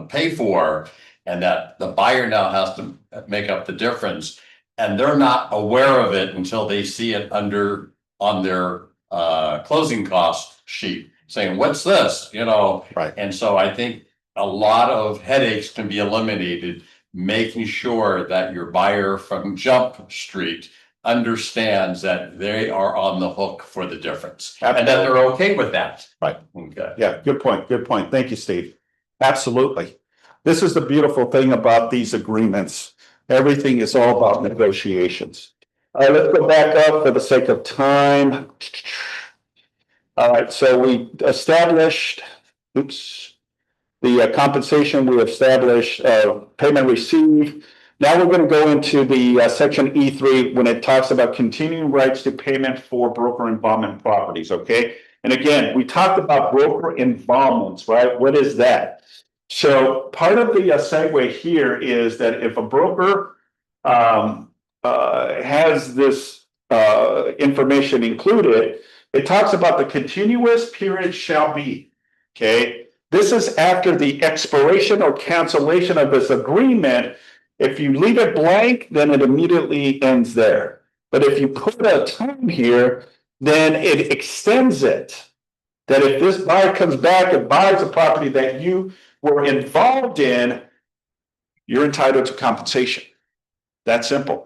pay for, and that the buyer now has to make up the difference, and they're not aware of it until they see it on their closing cost sheet saying, what's this, Right. And so I think a lot of headaches can be eliminated making sure that your buyer from Jump Street understands that they are on the hook for the difference and that they're okay with that. Right. Okay. Yeah, good point. Good point. Thank you, Steve. Absolutely. This is the beautiful thing about these agreements. Everything is all about negotiations. All right, let's go back up for the sake of time. All right, so we established, the compensation, we established payment received. Now we're going to go into the section E3 when it talks about continuing rights to payment for broker involvement properties, okay? And again, we talked about broker involvements, right? What is that? So part of the segue here is that if a broker has this information included, it talks about the continuous period shall be, okay? This is after the expiration or cancellation of this agreement. If you leave it blank, then it immediately ends there. But if you put a time here, then it extends it. That if this buyer comes back and buys a property that you were involved in, you're entitled to compensation. That simple.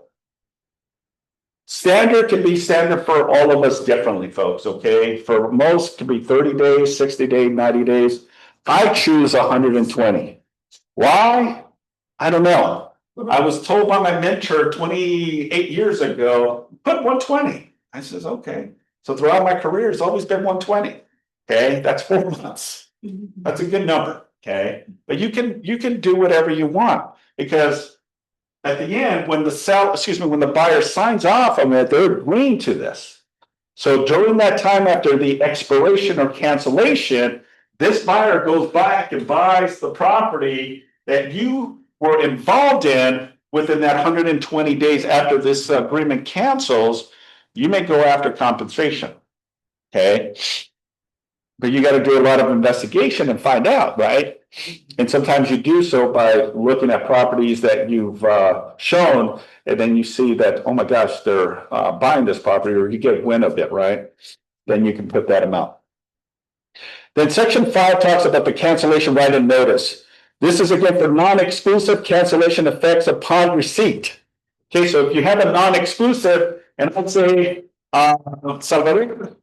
Standard can be standard for all of us differently, folks, okay? For most, it can be 30 days, 60 days, 90 days. I choose 120. Why? I don't know. I was told by my mentor 28 years ago, put 120. I says, okay. So throughout my career, it's always been 120. Okay, that's 4 months. That's a good number, okay? But you can do whatever you want, because at the end, when the buyer signs off on it, they're agreeing to this. So during that time after the expiration or cancellation, this buyer goes back and buys the property that you were involved in within that 120 days after this agreement cancels. You may go after compensation, okay? But you got to do a lot of investigation and find out, right? And sometimes you do so by looking at properties that you've shown, and then you see that, oh my gosh, they're buying this property, or you get wind of it, right? Then you can put that amount. Then section 5 talks about the cancellation right of notice. This is again for non-exclusive cancellation effects upon receipt. Okay, so if you have a non-exclusive, and let's say, Salvador,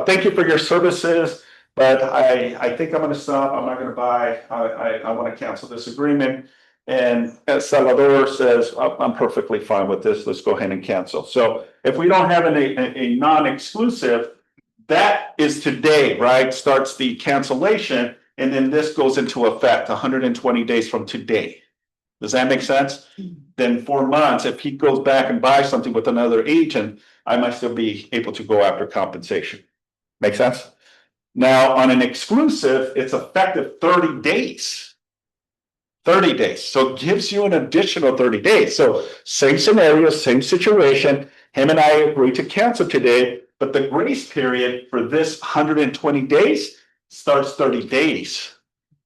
thank you for your services, but I think I'm gonna stop, I'm not gonna buy, I wanna cancel this agreement. And as Salvador says, I'm perfectly fine with this, let's go ahead and cancel. So if we don't have a non-exclusive, that is today, right? Starts the cancellation, and then this goes into effect 120 days from today. Does that make sense? Then 4 months, if he goes back and buys something with another agent, I might still be able to go after compensation. Make sense? Now, on an exclusive, it's effective 30 days. 30 days. So it gives you an additional 30 days. So same scenario, same situation. Him and I agreed to cancel today, but the grace period for this 120 days starts 30 days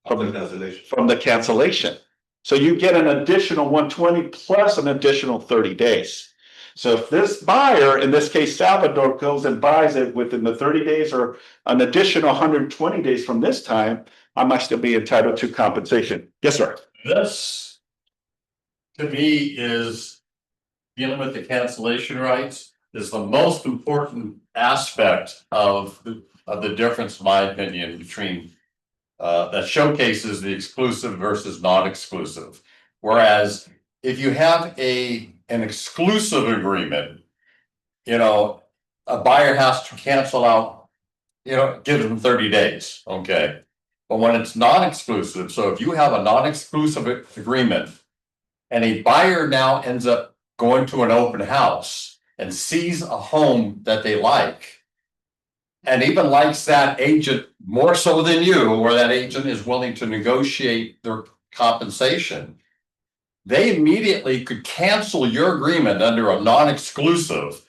from the cancellation. So you get an additional 120 plus an additional 30 days. So if this buyer, in this case Salvador, goes and buys it within the 30 days or an additional 120 days from this time, I might still be entitled to compensation. Yes, sir. This, to me, is dealing with the cancellation rights is the most important aspect of the difference, in my opinion, between that showcases the exclusive versus non-exclusive. Whereas if you have an exclusive agreement, a buyer has to cancel out, give them 30 days, okay? But when it's non-exclusive, so if you have a non-exclusive agreement and a buyer now ends up going to an open house and sees a home that they like, and even likes that agent more so than you, or that agent is willing to negotiate their compensation, they immediately could cancel your agreement under a non-exclusive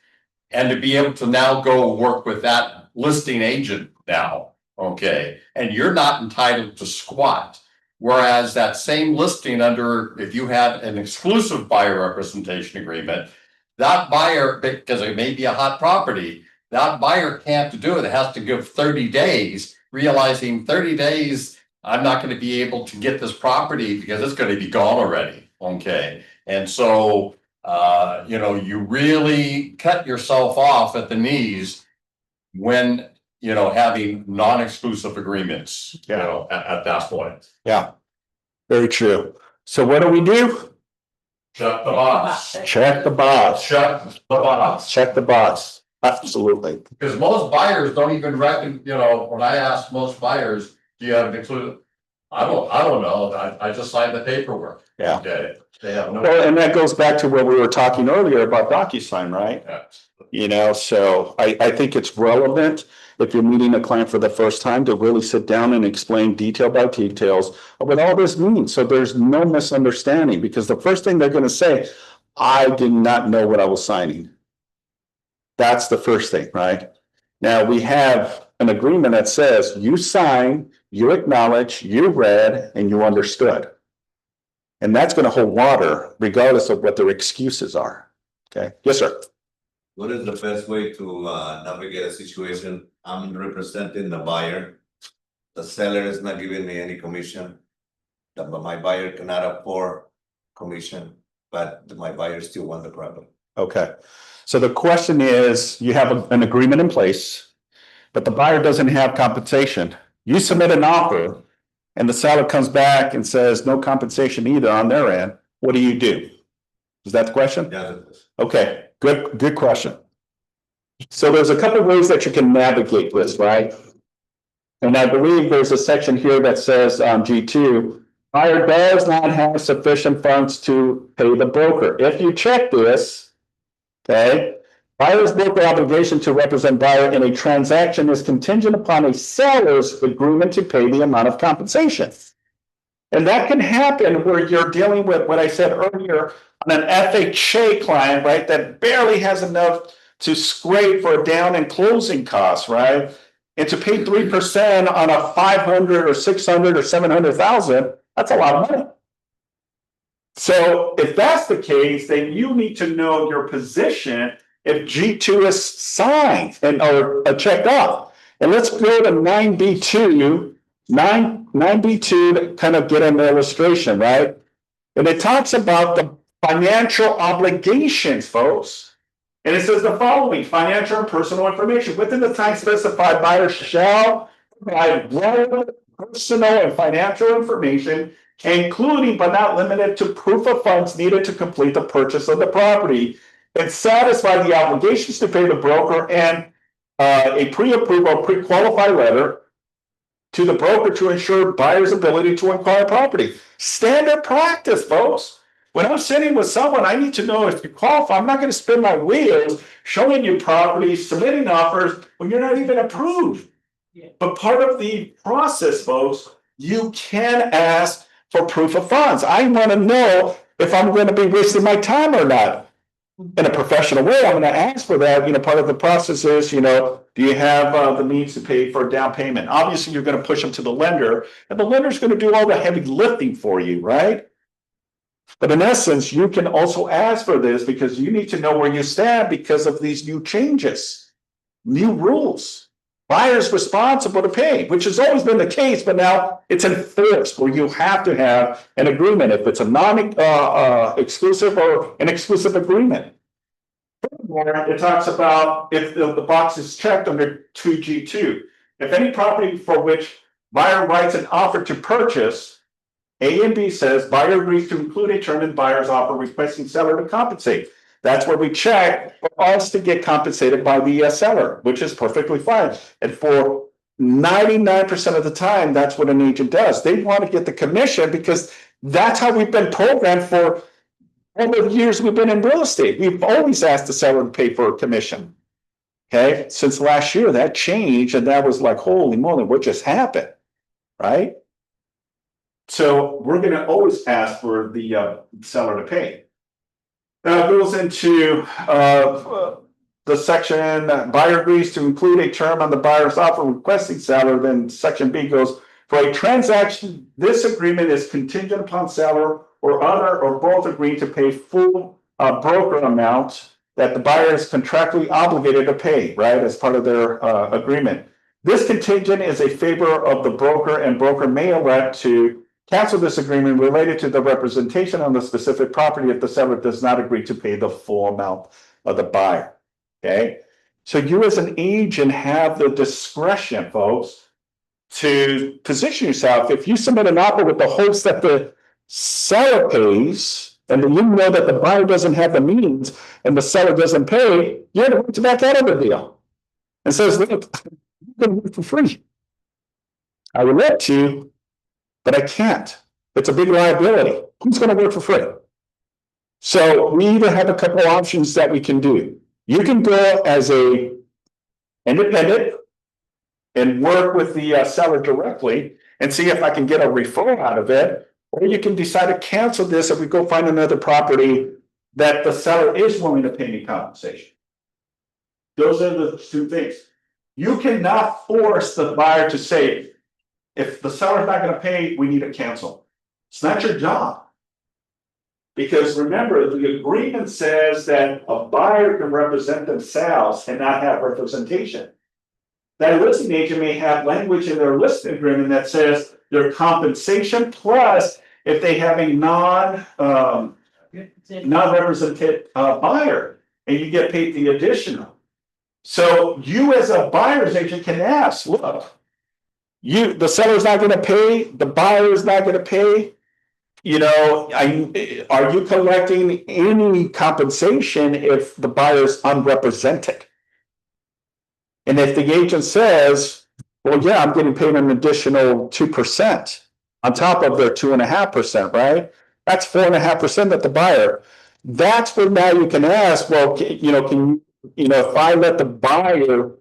and to be able to now go work with that listing agent now, okay? And you're not entitled to squat. Whereas that same listing if you had an exclusive buyer representation agreement, that buyer, because it may be a hot property, that buyer can't do it. It has to give 30 days, realizing 30 days, I'm not going to be able to get this property because it's going to be gone already. Okay. And so, you really cut yourself off at the knees when, having non-exclusive agreements, at that point. Yeah, very true. So what do? Check the box. Check the box. Check the box. Check the box. Absolutely. Because most buyers don't even reckon, when I ask most buyers, do you have it included? I don't know. I just signed the paperwork. Yeah. Okay. They have no. Well, and that goes back to what we were talking earlier about DocuSign, right? Yeah. So I think it's relevant if you're meeting a client for the first time to really sit down and explain detail by details of what all this means. So there's no misunderstanding, because the first thing they're going to say, I did not know what I was signing. That's the first thing, right? Now we have an agreement that says you sign, you acknowledge, you read, and you understood. And that's going to hold water regardless of what their excuses are. Okay. Yes, sir. What is the best way to navigate a situation? I'm representing the buyer. The seller is not giving me any commission. But my buyer cannot afford commission, but my buyer still wants the property. Okay. So the question is, you have an agreement in place, but the buyer doesn't have compensation. You submit an offer, and the seller comes back and says no compensation either on their end, what do you do? Is that the question? Yeah, that is. Okay, good question. So there's a couple ways that you can navigate this, right? And I believe there's a section here that says on G2, buyer does not have sufficient funds to pay the broker. If you check this, okay, buyer's broker obligation to represent buyer in a transaction is contingent upon a seller's agreement to pay the amount of compensation. And that can happen where you're dealing with what I said earlier on an FHA client, right, that barely has enough to scrape for a down and closing costs, right? And to pay 3% on a 500 or 600 or 700,000, that's a lot of money. So if that's the case, then you need to know your position if G2 is signed and or checked off. And let's go to 9B2, 9B2 to kind of get an illustration, right? And it talks about the financial obligations, folks. And it says the following: financial and personal information within the time specified, buyer shall provide relevant personal and financial information, including but not limited to proof of funds needed to complete the purchase of the property and satisfy the obligations to pay the broker, and a pre-approval, pre-qualified letter to the broker to ensure buyer's ability to acquire property. Standard practice, folks. When I'm sitting with someone, I need to know if you qualify. I'm not going to spin my wheels showing you property, submitting offers when you're not even approved. Yeah. But part of the process, folks, you can ask for proof of funds. I want to know if I'm going to be wasting my time or not. In a professional way, I'm going to ask for that. Part of the process is, do you have the means to pay for a down payment? Obviously, you're going to push them to the lender, and the lender's going to do all the heavy lifting for you, right? But in essence, you can also ask for this because you need to know where you stand because of these new changes, new rules. Buyer's responsible to pay, which has always been the case, but now it's enforced where you have to have an agreement if it's a non-exclusive or an exclusive agreement. Furthermore, it talks about if the box is checked under 2G2. If any property for which buyer writes an offer to purchase, A and B says buyer agrees to include a term in buyer's offer requesting seller to compensate. That's where we check for us to get compensated by the seller, which is perfectly fine. And for 99% of the time, that's what an agent does. They want to get the commission because that's how we've been programmed for all the years we've been in real estate. We've always asked the seller to pay for a commission. Okay, since last year that changed, and that was like, holy moly, what just happened, right? So we're going to always ask for the seller to pay. Now it goes into the section, buyer agrees to include a term on the buyer's offer requesting seller. Then section B goes, for a transaction, this agreement is contingent upon seller or other or both agreeing to pay full broker amount that the buyer is contractually obligated to pay, right, as part of their agreement. This contingent is a favor of the broker, and broker may elect to cancel this agreement related to the representation on the specific property if the seller does not agree to pay the full amount of the buyer. Okay, so you as an agent have the discretion, folks, to position yourself. If you submit an offer with the hopes that the seller pays, and then you know that the buyer doesn't have the means and the seller doesn't pay, you're going to back out of the deal and says, look, I'm going to work for free. I would love to, but I can't. It's a big liability. Who's going to work for free? So we either have a couple of options that we can do. You can go as a independent and work with the seller directly and see if I can get a referral out of it, or you can decide to cancel this if we go find another property that the seller is willing to pay me compensation. Those are the two things. You cannot force the buyer to say, if the seller's not going to pay, we need to cancel. It's not your job. Because remember, the agreement says that a buyer can represent themselves and not have representation. That listing agent may have language in their listing agreement that says their compensation plus if they have a non-represented buyer and you get paid the additional. So you as a buyer's agent can ask, look, the seller's not gonna pay, the buyer is not gonna pay. You know, are you collecting any compensation if the buyer is unrepresented? And if the agent says, well, yeah, I'm getting paid an additional 2% on top of their 2.5%, right? That's 4.5% that the buyer. That's where now you can ask, well, if I let the buyer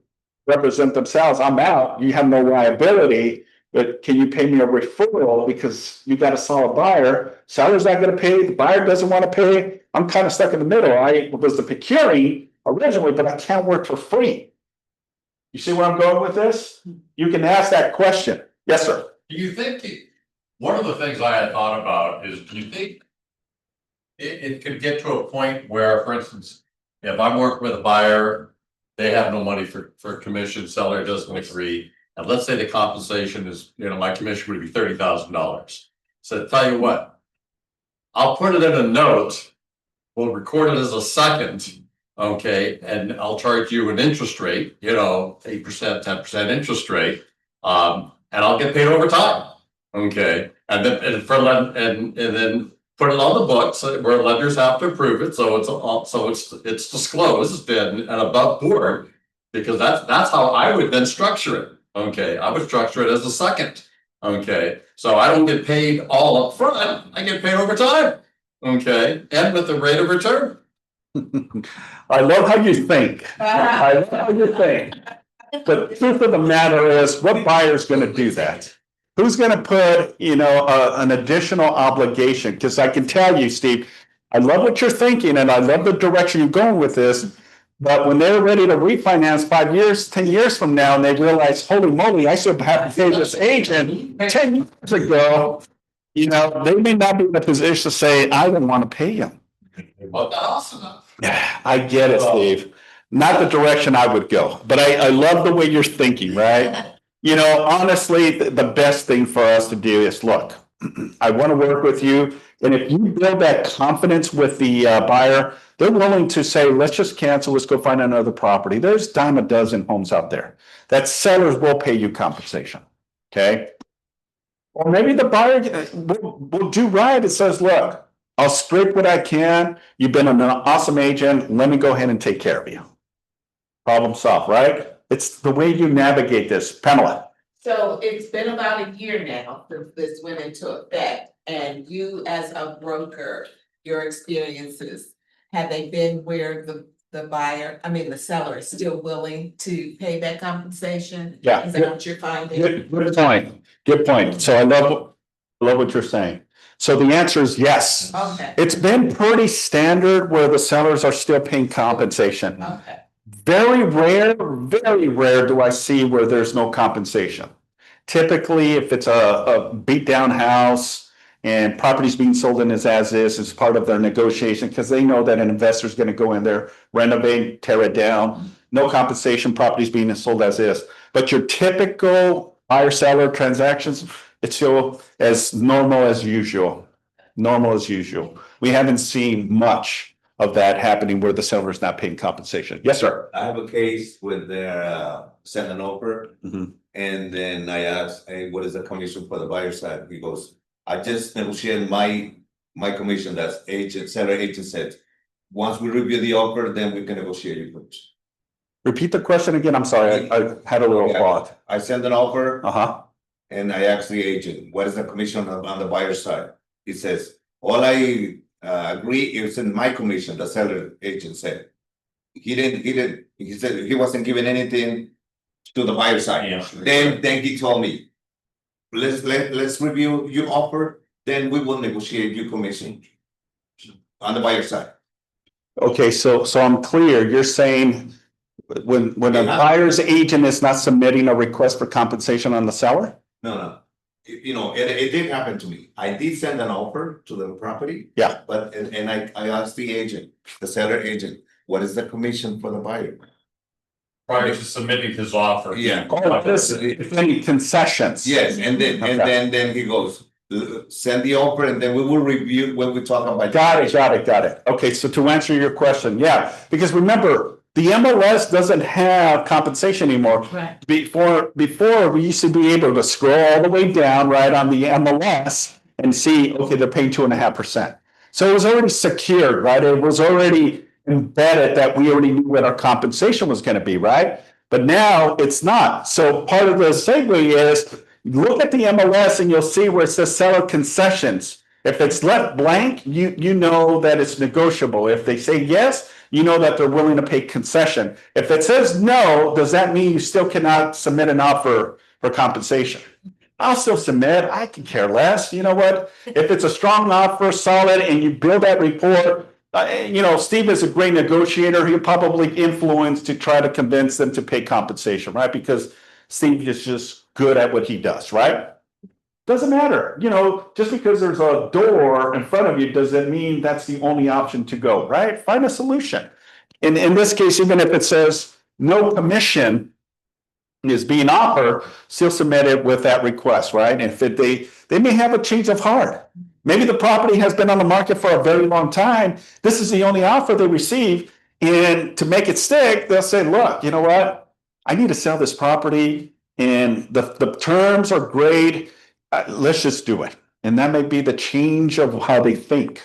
represent themselves, I'm out, you have no liability, but can you pay me a referral because you got a solid buyer? Seller's not gonna pay, the buyer doesn't wanna pay, I'm kind of stuck in the middle. I was the procuring originally, but I can't work for free. You see where I'm going with this? You can ask that question. Yes, sir. Do you think, one of the things I had thought about is, do you think it could get to a point where, for instance, if I'm working with a buyer, they have no money for commission, seller doesn't agree, and let's say the compensation is, my commission would be $30,000. So tell you what, I'll put it in a note, we'll record it as a second, okay, and I'll charge you an interest rate, 8%, 10% interest rate, and I'll get paid overtime, okay, and then put it on the books where lenders have to approve it, so it's disclosed and above board, because that's how I would then structure it. Okay, I would structure it as a second. Okay, so I don't get paid all up front, I get paid overtime. Okay, and with the rate of return. I love how you think. I love how you think. But the truth of the matter is, what buyer's gonna do that? Who's gonna put, an additional obligation? Because I can tell you, Steve, I love what you're thinking and I love the direction you're going with this. But when they're ready to refinance 5 years, 10 years from now, and they realize, holy moly, I should have to pay this agent 10 years ago, they may not be in a position to say, I don't want to pay you. Well, that's awesome. I get it, Steve. Not the direction I would go, but I love the way you're thinking, right? Honestly, the best thing for us to do is, look, I want to work with you. And if you build that confidence with the buyer, they're willing to say, let's just cancel, let's go find another property. There's dime a dozen homes out there that sellers will pay you compensation, okay? Or maybe the buyer will do right. It says, look, I'll scrape what I can. You've been an awesome agent. Let me go ahead and take care of you. Problem solved, right? It's the way you navigate this. Pamela. So it's been about a year now since this went into effect, and you as a broker, your experiences, have they been where the seller is still willing to pay that compensation? Yeah. Is that what you're finding? Good point. Good point. So I love what you're saying. So the answer is yes. Okay, It's been pretty standard where the sellers are still paying compensation. okay, Very rare do I see where there's no compensation. Typically, if it's a beat down house and property's being sold in as is, it's part of their negotiation because they know that an investor's going to go in there, renovate, tear it down. No compensation, property's being sold as is. But your typical buyer seller transactions, it's still as normal as usual. Normal as usual. We haven't seen much of that happening where the seller is not paying compensation. Yes, sir. I have a case with their send an offer. Mhm. And then I asked, hey, what is the commission for the buyer side? He goes, I just negotiated my commission, that's seller agent said. Once we review the offer, then we can negotiate your commission. Repeat the question again. I'm sorry. I had a little Yeah. thought. I sent an offer Uh-huh. and I asked the agent, what is the commission on the buyer side? He says, all I agree is in my commission, the seller agent said. He said he wasn't giving anything to the buyer side. Yeah. Then he told me, let's review your offer, then we will negotiate your commission on the buyer side. Okay, so I'm clear. You're saying when a Yeah. buyer's agent is not submitting a request for compensation on the seller? No. It did happen to me. I did send an offer to the property. Yeah. But, and I asked the agent, the seller agent, what is the commission for the buyer? Prior to submitting his offer. Yeah. Oh, this, if any concessions? Yes, and then he goes, send the offer and then we will review when we talk about. Got it. Okay, so to answer your question, yeah, because remember, The MLS doesn't have compensation anymore. Right. Before we used to be able to scroll all the way down, right, on the MLS and see, okay, they're paying 2.5%. So it was already secured, right? It was already embedded that we already knew what our compensation was gonna be, right? But now it's not. So part of the segue is, look at the MLS and you'll see where it says seller concessions. If it's left blank, you know that it's negotiable. If they say yes, you know that they're willing to pay concession. If it says no, does that mean you still cannot submit an offer for compensation? I'll still submit. I can care less. You know what? If it's a strong offer, solid, and you build that report, Steve is a great negotiator. He'll probably influence to try to convince them to pay compensation, right? Because Steve is just good at what he does, right? Doesn't matter, just because there's a door in front of you, doesn't mean that's the only option to go, right? Find a solution. In this case, even if it says no commission is being offered, still submit it with that request, right? And if they may have a change of heart. Maybe the property has been on the market for a very long time. This is the only offer they receive. And to make it stick, they'll say, look, you know what? I need to sell this property and the terms are great. Let's just do it. And that may be the change of how they think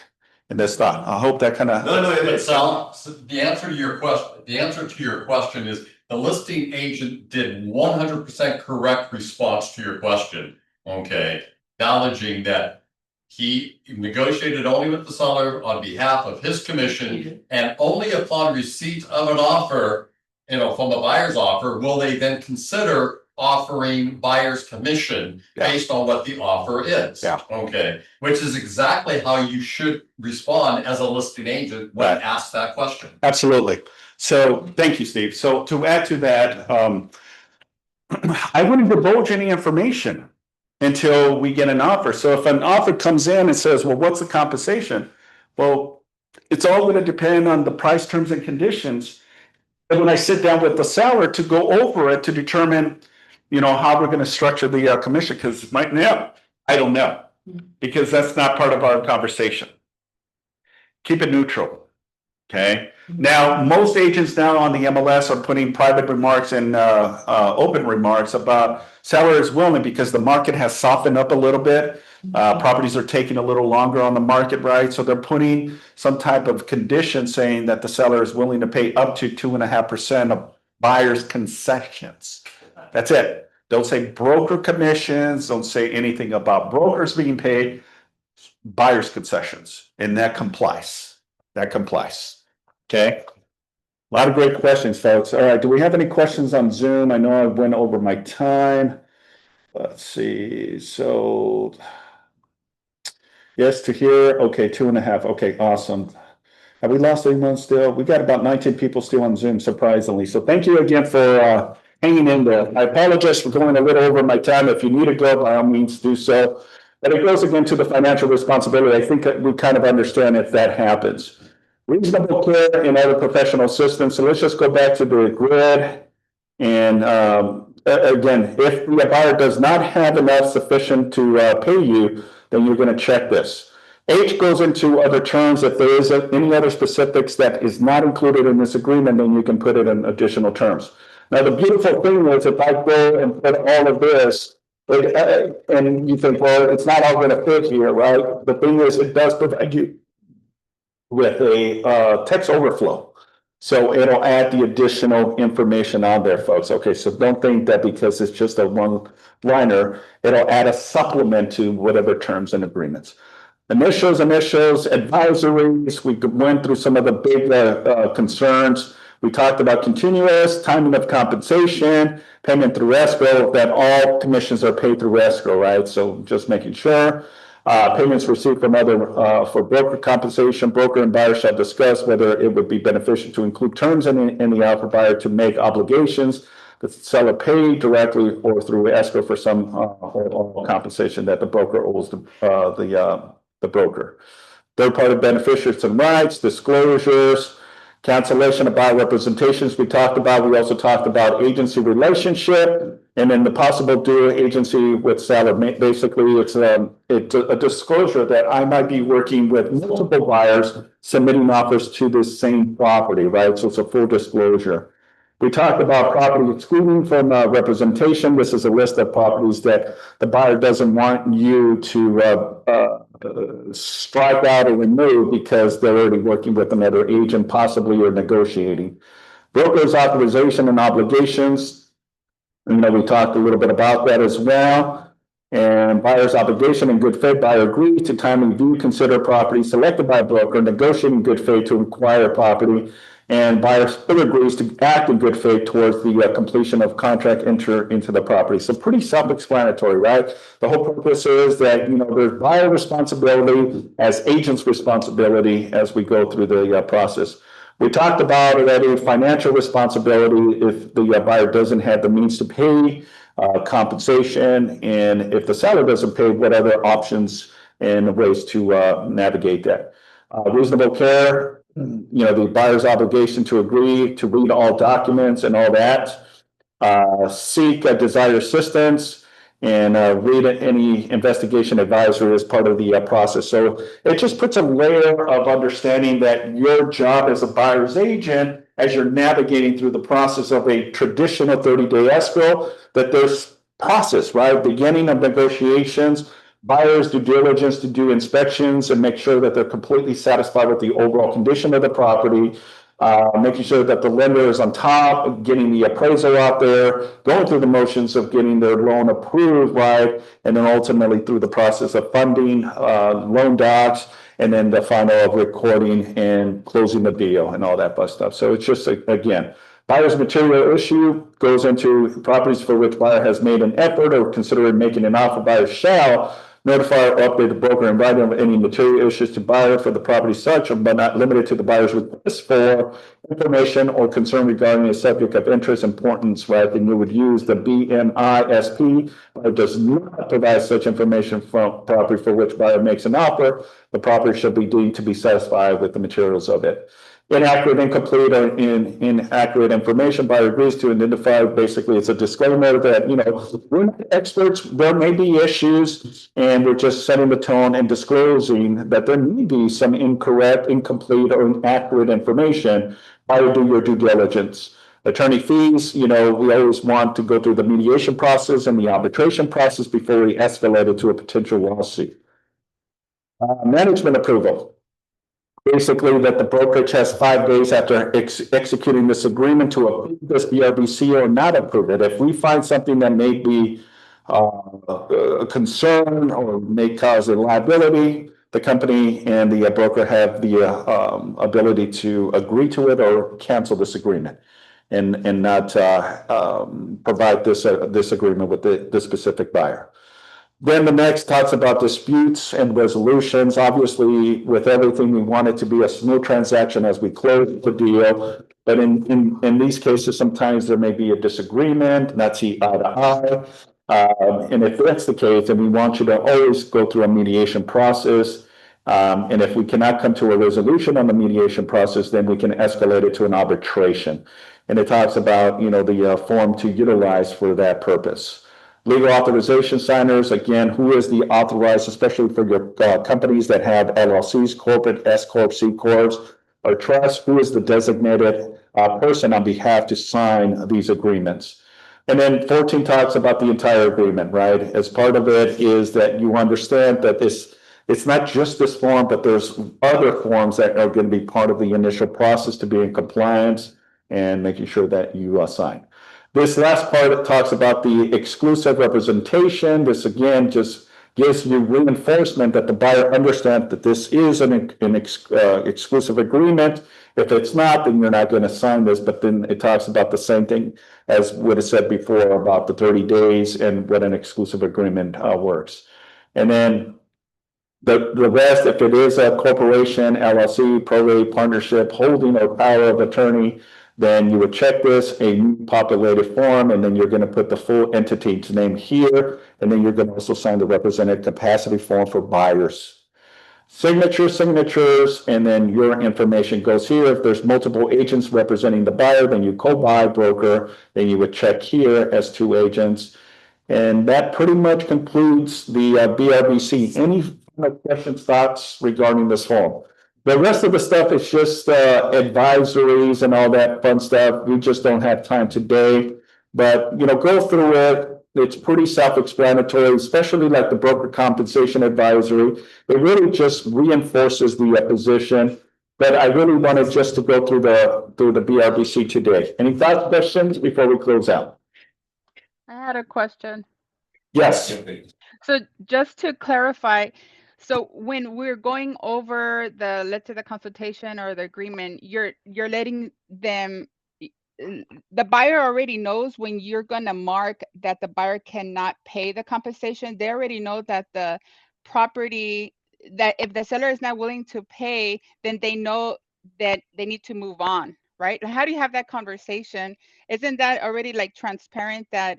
in this thought. I hope that kind of. But Sal, the answer to your question is the listing agent did 100% correct response to your question. Okay, acknowledging that he negotiated only with the seller on behalf of his commission, and only upon receipt of an offer, from the buyer's offer, will they then consider offering buyer's commission based on what the offer is. Yeah. Okay, which is exactly how you should respond as a listing agent when asked that question. Absolutely. So thank you, Steve. So to add to that, I wouldn't divulge any information until we get an offer. So if an offer comes in and says, well, what's the compensation? Well, it's all going to depend on the price, terms, and conditions. And when I sit down with the seller to go over it to determine how we're going to structure the commission, because right now, I don't know, because that's not part of our conversation. Keep it neutral, okay? Now, most agents now on the MLS are putting private remarks and open remarks about sellers willing, because the market has softened up a little bit. Properties are taking a little longer on the market, right? So they're putting some type of condition saying that the seller is willing to pay up to 2.5% of buyer's concessions. That's it. Don't say broker commissions. Don't say anything about brokers being paid. Buyer's concessions. And that complies. Okay. A lot of great questions, folks. All right. Do we have any questions on Zoom? I know I went over my time. Let's see. So, yes to hear. Okay. 2.5. Okay. Awesome. Have we lost anyone still? We got about 19 people still on Zoom, surprisingly. So thank you again for hanging in there. I apologize for going a little over my time. If you need to go, by all means do so. But it goes again to the financial responsibility. I think we kind of understand if that happens. Reasonable care in other professional systems. So let's just go back to the grid. And again, if the buyer does not have enough sufficient to pay you, then you're going to check this. H goes into other terms. If there is any other specifics that is not included in this agreement, then you can put it in additional terms. Now, the beautiful thing is, if I go and put all of this, and you think, well, it's not all going to fit here, right? The thing is, it does provide you with a text overflow. So it'll add the additional information on there, folks. Okay, so don't think that because it's just a one-liner, it'll add a supplement to whatever terms and agreements. Initials, advisories. We went through some of the big concerns. We talked about continuous, timing of compensation, payment through escrow, that all commissions are paid through escrow, right? So just making sure. Payments received from other for broker compensation, broker and buyer shall discuss whether it would be beneficial to include terms in the offer buyer to make obligations. The seller pay directly or through escrow for some or compensation that the broker owes the broker. Third-party beneficiaries and rights, disclosures, cancellation of buyer representations. We talked about. We also talked about agency relationship. And then the possible dual agency with seller, basically, it's a disclosure that I might be working with multiple buyers submitting offers to this same property, right? So it's a full disclosure. We talked about property excluding from representation. This is a list of properties that the buyer doesn't want you to strike out or remove because they're already working with another agent, possibly, or negotiating. Broker's authorization and obligations. You know, we talked a little bit about that as well. And buyer's obligation in good faith, buyer agrees to timely view, consider property selected by broker, negotiate in good faith to acquire property, and buyer still agrees to act in good faith towards the completion of contract enter into the property. So pretty self-explanatory, right? The whole purpose is that, you know, there's buyer responsibility as agent's responsibility as we go through the process. We talked about already financial responsibility if the buyer doesn't have the means to pay compensation, and if the seller doesn't pay, what other options and ways to navigate that. Reasonable care, you know, the buyer's obligation to agree to read all documents and all that. Seek a desired assistance, and read any investigation advisory as part of the process. So it just puts a layer of understanding that your job as a buyer's agent, as you're navigating through the process of a traditional 30-day escrow, that there's process, right? Beginning of negotiations, buyers due diligence to do inspections and make sure that they're completely satisfied with the overall condition of the property. Making sure that the lender is on top, getting the appraisal out there, going through the motions of getting their loan approved, right? And then ultimately through the process of funding, loan docs, and then the final recording and closing the deal and all that fun stuff. So it's just, again, buyer's material issue goes into properties for which buyer has made an effort or considering making an offer. Buyer shall notify or update the broker in writing of any material issues to buyer for the property such, but not limited to the buyer's request for information or concern regarding a subject of interest, importance, right? Then you would use the BNISP, but it does not provide such information from property for which buyer makes an offer. The property should be deemed to be satisfied with the materials of it. Inaccurate, incomplete, or inaccurate information, buyer agrees to identify. Basically, it's a disclaimer that, you know, we're not experts. There may be issues, and we're just setting the tone and disclosing that there may be some incorrect, incomplete, or inaccurate information. Buyer, do your due diligence. Attorney fees, you know, we always want to go through the mediation process and the arbitration process before we escalate it to a potential lawsuit. Management approval. Basically, that the brokerage has 5 days after executing this agreement to approve this BRBC or not approve it. If we find something that may be a concern or may cause a liability, the company and the broker have the ability to agree to it or cancel this agreement and not provide this agreement with the specific buyer. Then the next talks about disputes and resolutions. Obviously, with everything, we want it to be a smooth transaction as we close the deal. But in these cases, sometimes there may be a disagreement, not see eye to eye. And if that's the case, then we want you to always go through a mediation process. And if we cannot come to a resolution on the mediation process, then we can escalate it to an arbitration. And it talks about, you know, the form to utilize for that purpose. Legal authorization signers, again, who is the authorized, especially for your companies that have LLCs, corporate, S Corp, C Corps, or trust, who is the designated person on behalf to sign these agreements. And then 14 talks about the entire agreement, right? As part of it is that you understand that it's not just this form, but there's other forms that are going to be part of the initial process to be in compliance and making sure that you sign. This last part talks about the exclusive representation. This again just gives you reinforcement that the buyer understands that this is an exclusive agreement. If it's not, then you're not going to sign this. But then it talks about the same thing as what I said before about the 30 days and what an exclusive agreement works. And then the rest, if it is a corporation, LLC, prorate, partnership, holding, or power of attorney, then you would check this, a new populated form, and then you're going to put the full entity's name here, and then you're going to also sign the represented capacity form for buyers. signatures, and then your information goes here. If there's multiple agents representing the buyer, then you co-buy broker, then you would check here as two agents. And that pretty much concludes the BRBC. Any final questions, thoughts regarding this form? The rest of the stuff is just advisories and all that fun stuff. We just don't have time today. But, go through it. It's pretty self-explanatory, especially like the broker compensation advisory. It really just reinforces the position. But I really wanted just to go through the BRBC today. Any thoughts, questions before we close out? I had a question. Yes. So just to clarify, so when we're going over the, let's say the consultation or the agreement, you're letting them, the buyer already knows when you're going to mark that the buyer cannot pay the compensation. They already know that the property, that if the seller is not willing to pay, then they know that they need to move on, right? How do you have that conversation? Isn't that already like transparent that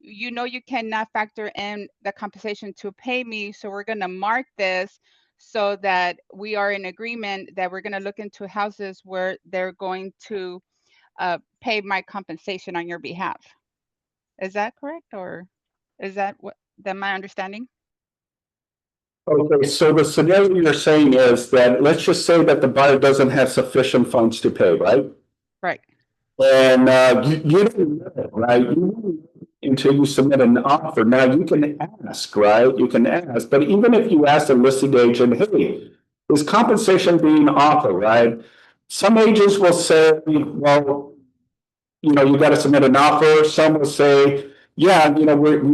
you cannot factor in the compensation to pay me, so we're going to mark this so that we are in agreement that we're going to look into houses where they're going to pay my compensation on your behalf? Is that correct, or is that my understanding? Okay, so the scenario you're saying is that, let's just say that the buyer doesn't have sufficient funds to pay, right? Right. And you don't know, right? You don't know until you submit an offer. Now you can ask, right? You can ask, but even if you ask the listing agent, hey, is compensation being offered, right? Some agents will say, well, you got to submit an offer. Some will say, yeah, we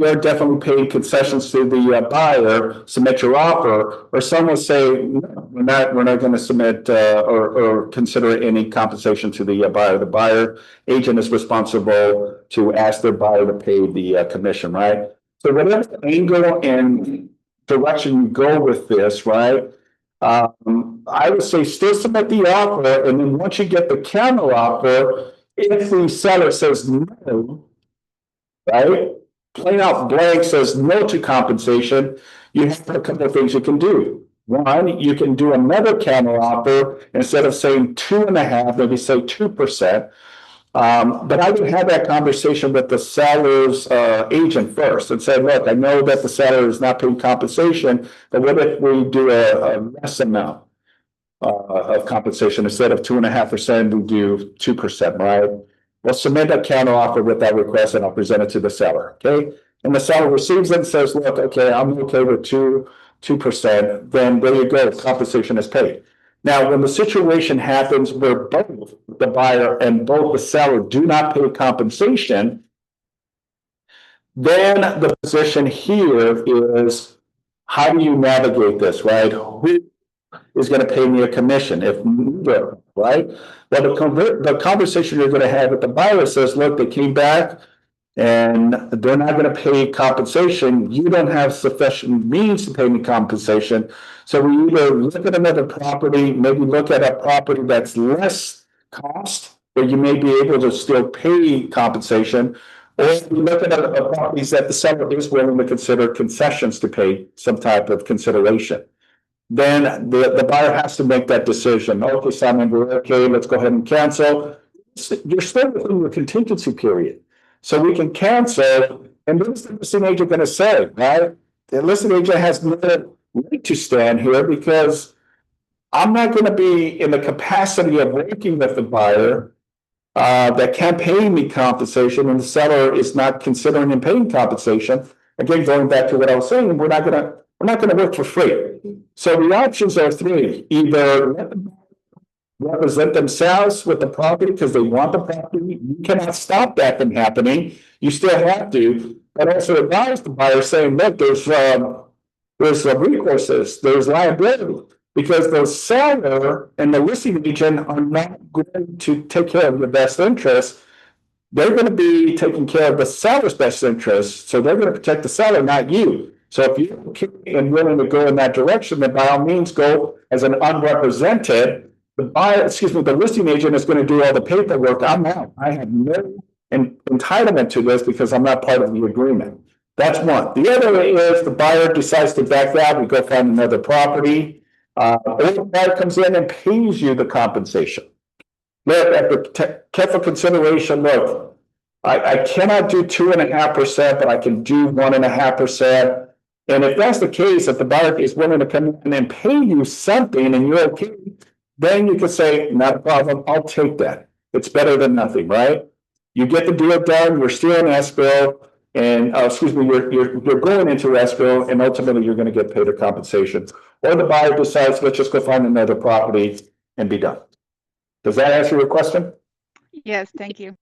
are definitely paying concessions to the buyer, submit your offer. Or some will say, no, we're not going to submit or consider any compensation to the buyer. The buyer agent is responsible to ask their buyer to pay the commission, right? So whatever angle and direction you go with this, right? I would say still submit the offer, and then once you get the counter offer, if the seller says no, right? Plain out blank says no to compensation, you have a couple of things you can do. One, you can do another counter offer. Instead of saying 2.5, maybe say 2%. But I would have that conversation with the seller's agent first and say, look, I know that the seller is not paying compensation, but what if we do a less amount of compensation? Instead of 2.5%, we do 2%, right? We'll submit a counter offer with that request and I'll present it to the seller, okay? And the seller receives it and says, look, okay, I'm okay with 2%, then there you go, compensation is paid. Now, when the situation happens where both the buyer and both the seller do not pay compensation, then the position here is, how do you navigate this, right? Who is going to pay me a commission if neither, right? Well, the conversation you're going to have with the buyer says, look, they came back and they're not going to pay compensation. You don't have sufficient means to pay me compensation. So we either look at another property, maybe look at a property that's less cost, where you may be able to still pay compensation, or we look at a properties that the seller is willing to consider concessions to pay some type of consideration. Then the buyer has to make that decision. Okay, Simon, we're okay, let's go ahead and cancel. You're still within your contingency period. So we can cancel, and what is the listing agent going to say, right? The listing agent has no right to stand here because I'm not going to be in the capacity of working with the buyer that can't pay me compensation, and the seller is not considering and paying compensation. Again, going back to what I was saying, we're not going to work for free. So the options are three: either let them represent themselves with the property because they want the property. You cannot stop that from happening. You still have to, but also advise the buyer saying, look, there's recourses, there's liability, because the seller and the listing agent are not going to take care of your best interest. They're going to be taking care of the seller's best interest. So they're going to protect the seller, not you. So if you're willing to go in that direction, then by all means go as an unrepresented. The listing agent is going to do all the paperwork. I'm out. I have no entitlement to this because I'm not part of the agreement. That's one. The other is the buyer decides to back out. We go find another property. Or the buyer comes in and pays you the compensation. Look, after careful consideration, look, I cannot do 2.5%, but I can do 1.5%. And if that's the case, if the buyer is willing to come in and pay you something and you're okay, then you can say, not a problem, I'll take that. It's better than nothing, right? You get the deal done, you're still in escrow, and, excuse me, you're going into escrow, and ultimately you're gonna get paid a compensation. Or the buyer decides, let's just go find another property and be done. Does that answer your question? Yes, thank you.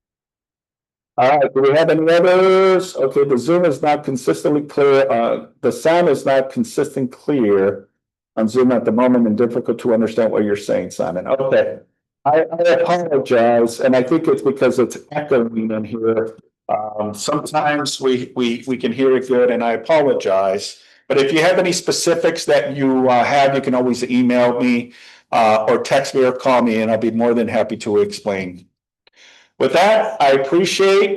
All right, do we have any others? Okay, the Zoom is not consistently clear, the sound is not consistent clear on Zoom at the moment and difficult to understand what you're saying, Simon. Okay. I apologize, and I think it's because it's echoing in here. Sometimes we can hear it good, and I apologize. But if you have any specifics that you have, you can always email me or text me or call me, and I'll be more than happy to explain. With that, I appreciate